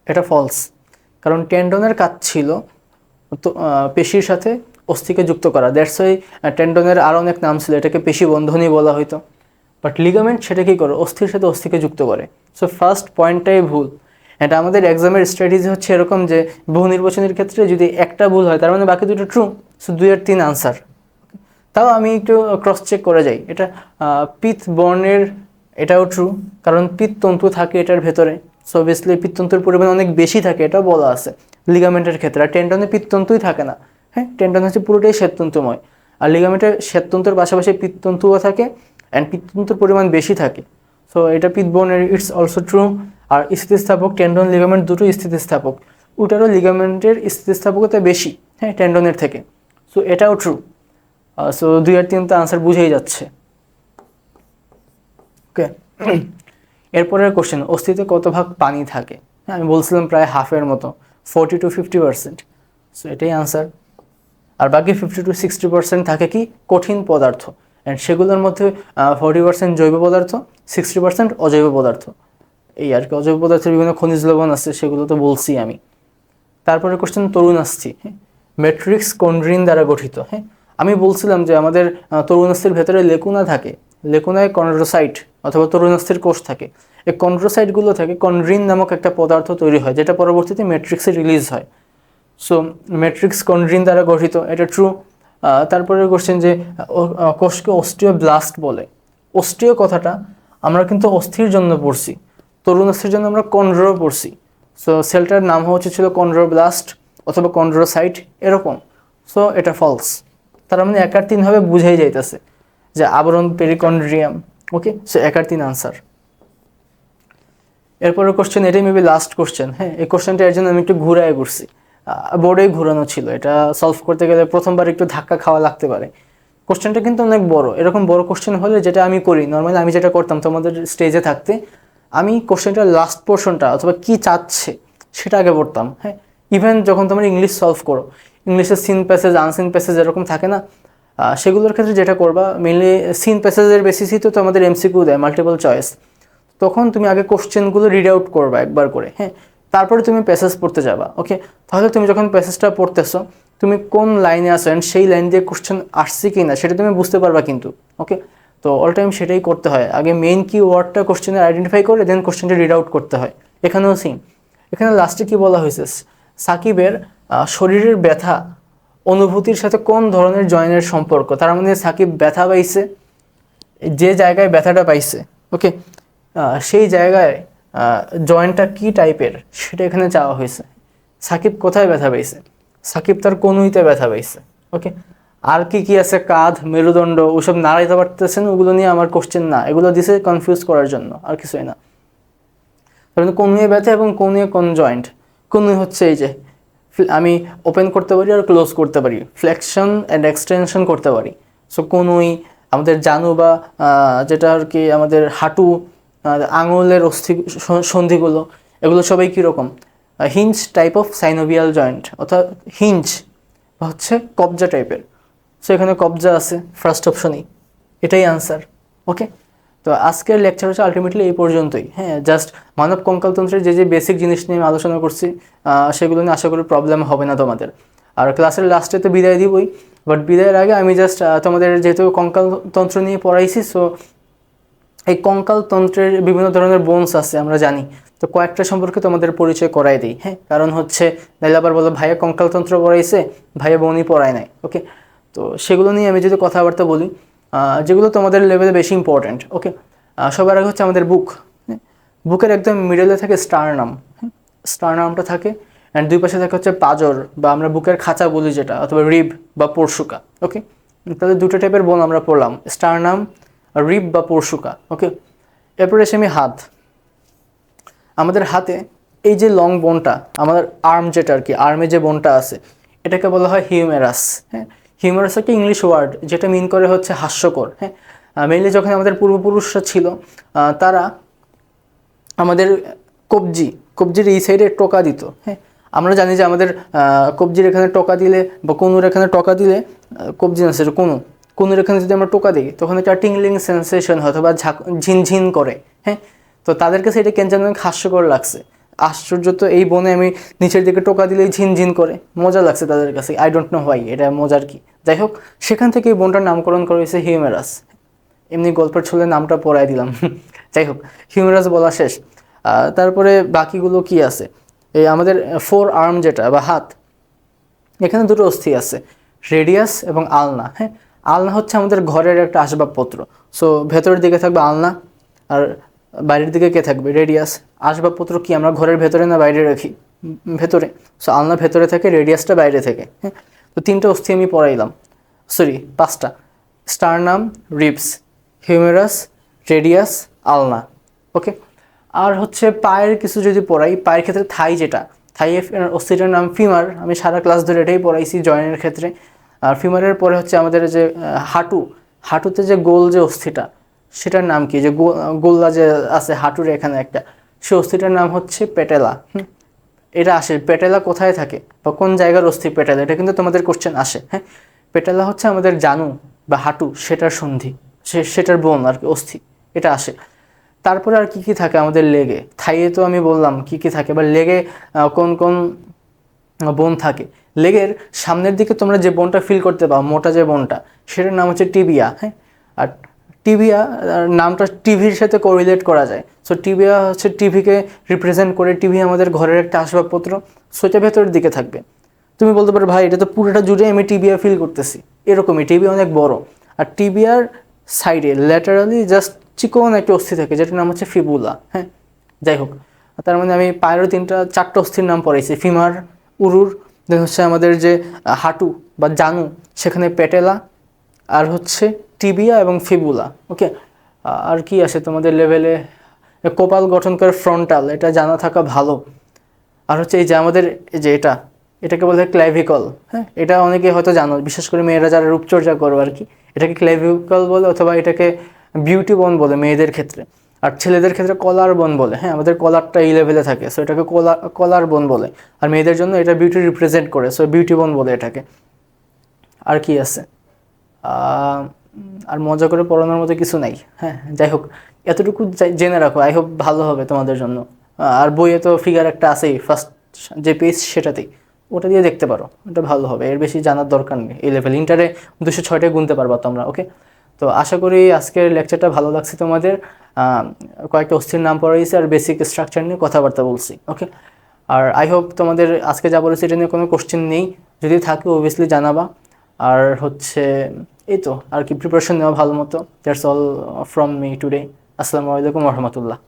S1: এটা ফলস, কারণ টেন্ডনের কাজ ছিল পেশির সাথে অস্থিকে যুক্ত করা। দ্যাটস ওয়াই টেন্ডনের আরও অনেক নাম ছিল, এটাকে পেশি বন্ধনী বলা হতো। বাট লিগামেন্ট সেটা কী করে, অস্থির সাথে অস্থিকে যুক্ত করে। সো ফার্স্ট পয়েন্টটাই ভুল। এটা আমাদের এক্সামের স্ট্র্যাটেজি হচ্ছে এরকম যে বহু নির্বাচনের ক্ষেত্রে যদি একটা ভুল হয় তার মানে বাকি দুটো ট্রু, সো 2 আর 3 আনসার। তাও আমি একটু ক্রস চেক করে যাই। এটা পিত বর্ণের এটাও ট্রু, কারণ পিত্তন্তু থাকে এটার ভেতরে, সো অবভিয়াসলি পিত্তন্তুর পরিমাণ অনেক বেশি থাকে, এটাও বলা আছে লিগামেন্টের ক্ষেত্রে। আর টেন্ডনে পিত্তন্তুই থাকে না, হ্যাঁ, টেন্ডন হচ্ছে পুরোটাই শ্বেততন্তুময়। আর লিগামেন্টের শ্বেততন্তুর পাশাপাশি পিত্তন্তুও থাকে, অ্যান্ড পিত্তন্তুর পরিমাণ বেশি থাকে। সো এটা পিতবর্ণের, ইটস অলসো ট্রু। আর স্থিতিস্থাপক, টেন্ডন লিগামেন্ট দুটোই স্থিতিস্থাপক, ওটারও লিগামেন্টের স্থিতিস্থাপকতা বেশি, হ্যাঁ, টেন্ডনের থেকে। সো এটাও ট্রু। সো 2 আর 3 তো আনসার বুঝেই যাচ্ছে। ওকে, এরপরের কোশ্চেন, অস্থিতে কত ভাগ পানি থাকে? হ্যাঁ, আমি বলছিলাম প্রায় হাফের মতো, 40 to 50%। সো এটাই আনসার। আর বাকি 50 to 60% থাকে কি, কঠিন পদার্থ, অ্যান্ড সেগুলোর মধ্যে 40% জৈব পদার্থ, 60% অজৈব পদার্থ। এই আর কি, অজৈব পদার্থের বিভিন্ন খনিজ লবণ আছে, সেগুলো তো বলছি আমি। তারপরে কোশ্চেন, তরুণাস্থি, হ্যাঁ, ম্যাট্রিক্স কোন ঋণ দ্বারা গঠিত? হ্যাঁ, আমি বলছিলাম যে আমাদের তরুণাস্থির ভেতরে লেকুনা থাকে, লেকুনায় কন্ড্রোসাইট অথবা তরুণাস্থির কোষ থাকে। এই কন্ড্রোসাইটগুলো থেকে কন্ড্রিন নামক একটা পদার্থ তৈরি হয়, যেটা পরবর্তীতে ম্যাট্রিক্সে রিলিজ হয়। সো ম্যাট্রিক্স কন্ড্রিন দ্বারা গঠিত, এটা ট্রু। তারপরে কোশ্চেন যে কোষকে অস্টিওব্লাস্ট বলে। অস্টিও কথাটা আমরা কিন্তু অস্থির জন্য পড়ছি, তরুণাস্থির জন্য আমরা কন্ড্রো পড়ছি। সো সেলটার নাম হচ্ছে ছিল কন্ড্রোব্লাস্ট অথবা কন্ড্রোসাইট এরকম। সো এটা ফলস। তার মানে 1 আর 3 ভাবে বুঝাই যাইতেছে যে আবরণ পেরিকন্ড্রিয়াম। ওকে, সো 1 আর 3 আনসার। এরপরের কোশ্চেন, এটাই মেবি লাস্ট কোশ্চেন। হ্যাঁ, এই কোশ্চেনটা এর জন্য আমি একটু ঘুরায় ঘুরছি, বোর্ডেই ঘুরানো ছিল। এটা সলভ করতে গেলে প্রথমবার একটু ধাক্কা খাওয়া লাগতে পারে। কোশ্চেনটা কিন্তু অনেক বড়। এরকম বড় কোশ্চেন হলে যেটা আমি করি নর্মালি, আমি যেটা করতাম তোমাদের স্টেজে থাকতে, আমি কোশ্চেনটার লাস্ট পোর্শনটা অথবা কী চাচ্ছে সেটা আগে পড়তাম। হ্যাঁ, ইভেন যখন তোমরা ইংলিশ সলভ করো, ইংলিশের সিন প্যাসেজ আনসিন প্যাসেজ এরকম থাকে না, সেগুলোর ক্ষেত্রে যেটা করবা, মেনলি সিন প্যাসেজের বেসিসই তো আমাদের এমসিকিউ দেয়, মাল্টিপল চয়েস। তখন তুমি আগে কোশ্চেনগুলো রিড আউট করবা একবার করে, হ্যাঁ, তারপরে তুমি প্যাসেজ পড়তে যাবা। ওকে, তাহলে তুমি যখন প্যাসেজটা পড়তেছো, তুমি কোন লাইনে আসো অ্যান্ড সেই লাইন দিয়ে কোশ্চেন আসছে কি না সেটা তুমি বুঝতে পারবা কিন্তু। ওকে, তো অল টাইম সেটাই করতে হয়, আগে মেইন কি ওয়ার্ডটা কোশ্চেনে আইডেন্টিফাই করে দেন কোশ্চেনটা রিড আউট করতে হয়। এখানেও সেম। এখানে লাস্টে কি বলা হয়েছে, সাকিবের শরীরের ব্যথা অনুভূতির সাথে কোন ধরনের জয়েনের সম্পর্ক। তার মানে সাকিব ব্যথা পাইছে, যে জায়গায় ব্যথাটা পাইছে, ওকে, সেই জায়গায় জয়েন্টটা কি টাইপের সেটা এখানে চাওয়া হয়েছে। সাকিব কোথায় ব্যথা পাইছে, সাকিব তার কনুইতে ব্যথা পাইছে। ওকে, আর কি কি আছে, কাঁধ, মেরুদণ্ড, ওসব নাড়াইতে পারতেছেন, ওগুলো নিয়ে আমার কোশ্চেন না, এগুলো দিছে কনফিউজ করার জন্য, আর কিছুই না। তার মানে কনুয়ে ব্যথা এবং কনুয়ে কোন জয়েন্ট, কনুই হচ্ছে এই যে আমি ওপেন করতে পারি আর ক্লোজ করতে পারি, ফ্লেকশন অ্যান্ড এক্সটেনশন করতে পারি। সো কনুই, আমাদের জানু বা যেটা আর কি আমাদের হাঁটু, আঙুলের সন্ধিগুলো, এগুলো সবাই কীরকম, hinge type of synovial joint, অর্থাৎ হিঞ্জ হচ্ছে কবজা টাইপের। সো এখানে কবজা আছে ফার্স্ট অপশনই, এটাই আনসার। ওকে, তো আজকের লেকচার হচ্ছে আলটিমেটলি এই পর্যন্তই। হ্যাঁ, জাস্ট মানব কঙ্কালতন্ত্রের যে বেসিক জিনিস নিয়ে আমি আলোচনা করছি, সেগুলো নিয়ে আশা করি প্রবলেম হবে না তোমাদের। আর ক্লাসের লাস্টে তো বিদায় দিবই, বাট বিদায়ের আগে আমি জাস্ট তোমাদের যেহেতু কঙ্কালতন্ত্র নিয়ে পড়াইছি, সো এই কঙ্কালতন্ত্রের বিভিন্ন ধরনের বোনস আছে আমরা জানি, তো কয়েকটা সম্পর্কে তোমাদের পরিচয় করাই দিই। হ্যাঁ, কারণ হচ্ছে নাইলে আবার বলো ভাইয়া কঙ্কালতন্ত্র পড়াইছে, ভাইয়া বোনই পড়ায় নাই। ওকে, তো সেগুলো নিয়ে আমি যদি কথাবার্তা বলি, যেগুলো তোমাদের লেভেলে বেশি ইম্পর্ট্যান্ট। ওকে, সবার আগে হচ্ছে আমাদের বুক। বুকের একদম মিডলে থাকে স্টারনাম, স্টারনামটা থাকে, অ্যান্ড দুই পাশে থাকে হচ্ছে পাজর বা আমরা বুকের খাঁচা বলি যেটা, অথবা রিব বা পরশুকা। ওকে, তাহলে দুটো টাইপের বোন আমরা পড়লাম, স্টারনাম, রিব বা পরশুকা। ওকে, এরপরে এসে আমি হাত। আমাদের হাতে এই যে লং বোনটা, আমাদের আর্ম যেটা আর কি, আর্মে যে বোনটা আছে, এটাকে বলা হয় হিউমেরাস। হ্যাঁ, হিউমেরাস একটা ইংলিশ ওয়ার্ড যেটা মিন করে হচ্ছে হাস্যকর। হ্যাঁ, মেইনলি যখন আমাদের পূর্বপুরুষরা ছিল, তারা আমাদের কবজির এই সাইডে টোকা দিত। হ্যাঁ, আমরা জানি যে আমাদের কবজির এখানে টোকা দিলে বা কনুর এখানে টোকা দিলে, কবজি না সেটা কনুর এখানে যদি আমরা টোকা দিই তখন একটা টিংলিং সেন্সেশন হয় অথবা ঝিনঝিন করে। হ্যাঁ, তো তাদের কাছে এটা কেন যেন হাস্যকর লাগছে। আশ্চর্য তো, এই বনে আমি নিচের দিকে টোকা দিলেই ঝিনঝিন করে, মজা লাগছে তাদের কাছে, আই ডোন্ট নো হোয়াই, এটা মজার কি। যাই হোক, সেখান থেকে এই বনটার নামকরণ করা হয়েছে হিউমেরাস। এমনি গল্পের ছলে নামটা পড়াই দিলাম। যাই হোক, হিউমেরাস বলা শেষ। তারপরে বাকিগুলো কি আছে, এই আমাদের ফোর আর্ম যেটা বা হাত, এখানে দুটো অস্থি আছে, রেডিয়াস এবং আলনা। হ্যাঁ, আলনা হচ্ছে আমাদের ঘরের একটা আসবাবপত্র। সো ভেতরের দিকে থাকবে আলনা, আর বাইরের দিকে কে থাকবে, রেডিয়াস। আসবাবপত্র কি আমরা ঘরের ভেতরে না বাইরে রাখি, ভেতরে। সো আলনা ভেতরে থাকে, রেডিয়াসটা বাইরে থাকে। হ্যাঁ, তো তিনটা অস্থি আমি পড়াইলাম, সরি পাঁচটা, স্টারনাম, রিবস, হিউমেরাস, রেডিয়াস, আলনা। ওকে, আর হচ্ছে পায়ের কিছু যদি পড়াই, পায়ের ক্ষেত্রে থাই, যেটা থাই অস্থিটার নাম ফিমার, আমি সারা ক্লাস ধরে এটাই পড়াইছি জয়েনের ক্ষেত্রে। আর ফিমারের পরে হচ্ছে আমাদের যে হাঁটু, হাঁটুতে যে গোল যে অস্থিটা, সেটার নাম কি, যে গোল্লা যে আছে হাঁটুর এখানে একটা, সেই অস্থিটার নাম হচ্ছে পেটেলা। এটা আসে, পেটেলা কোথায় থাকে বা কোন জায়গার অস্থি পেটেলা, এটা কিন্তু তোমাদের কোশ্চেন আসে। হ্যাঁ, পেটেলা হচ্ছে আমাদের জানু বা হাঁটু, সেটার সন্ধি, সেটার বোন আর কি, অস্থি, এটা আসে। তারপরে আর কি কি থাকে আমাদের লেগে, থাইয়ে তো আমি বললাম কি কি থাকে, বা লেগে কোন কোন বোন থাকে। লেগের সামনের দিকে তোমরা যে বোনটা ফিল করতে পাও, মোটা যে বোনটা, সেটার নাম হচ্ছে টিবিয়া। হ্যাঁ, আর টিবিয়া নামটা টিভির সাথে কোরিলেট করা যায়। সো টিবিয়া হচ্ছে টিভিকে রিপ্রেজেন্ট করে, টিভি আমাদের ঘরের একটা আসবাবপত্র, সেটা ভেতরের দিকে থাকবে। তুমি বলতে পারো ভাই এটা তো পুরোটা জুড়ে আমি টিবিয়া ফিল করতেছি, এরকমই, টিবিয়া অনেক বড়। আর টিবিয়ার সাইডে ল্যাটারালি জাস্ট চিকন একটা অস্থি থাকে, যেটার নাম হচ্ছে ফিবুলা। হ্যাঁ, যাই হোক, তার মানে আমি পায়েরও চারটা অস্থির নাম পড়াইছি, ফিমার, উরুর, দেন হচ্ছে আমাদের যে হাঁটু বা জানু, সেখানে পেটেলা, আর হচ্ছে টিবিয়া এবং ফিবুলা। ওকে, আর কি আসে তোমাদের লেভেলে, কপাল গঠনকার ফ্রন্টাল, এটা জানা থাকা ভালো। আর হচ্ছে এই যে আমাদের এই যে এটাকে বলে ক্ল্যাভিকল। হ্যাঁ, এটা অনেকে হয়তো জানো, বিশেষ করে মেয়েরা যারা রূপচর্চা করো আর কি, এটাকে ক্ল্যাভিকল বলে, অথবা এটাকে বিউটি বোন বলে মেয়েদের ক্ষেত্রে। আর ছেলেদের ক্ষেত্রে কলার বোন বলে। হ্যাঁ, আমাদের কলারটা এই লেভেলে থাকে, সো এটাকে কলার বোন বলে। আর মেয়েদের জন্য এটা বিউটি রিপ্রেজেন্ট করে, সো বিউটি বোন বলে এটাকে। আর কি আছে, আর মজা করে পড়ানোর মতো কিছু নাই। হ্যাঁ, যাই হোক, এতটুকু জেনে রাখো, আই হোপ ভালো হবে তোমাদের জন্য। আর বইয়ে তো ফিগার একটা আছেই, ফার্স্ট যে পেজ সেটাতেই, ওটা দিয়ে দেখতে পারো, ওটা ভালো হবে, এর বেশি জানার দরকার নেই। এই লেভেল ইন্টারে 206টায় গুনতে পারবা তোমরা। ওকে, তো আশা করি আজকের লেকচারটা ভালো লাগছে তোমাদের। কয়েকটা অস্থির নাম পড়াইছি আর বেসিক স্ট্রাকচার নিয়ে কথাবার্তা বলছি। ওকে, আর আই হোপ তোমাদের আজকে যা বলেছি এটা নিয়ে কোনো কোশ্চেন নেই, যদি থাকে অবভিয়াসলি জানাবা। আর হচ্ছে এই তো আর কি, প্রিপারেশন নেওয়া ভালো মতো। That's all from me today. আসসালামু আলাইকুম রহমতুল্লাহ।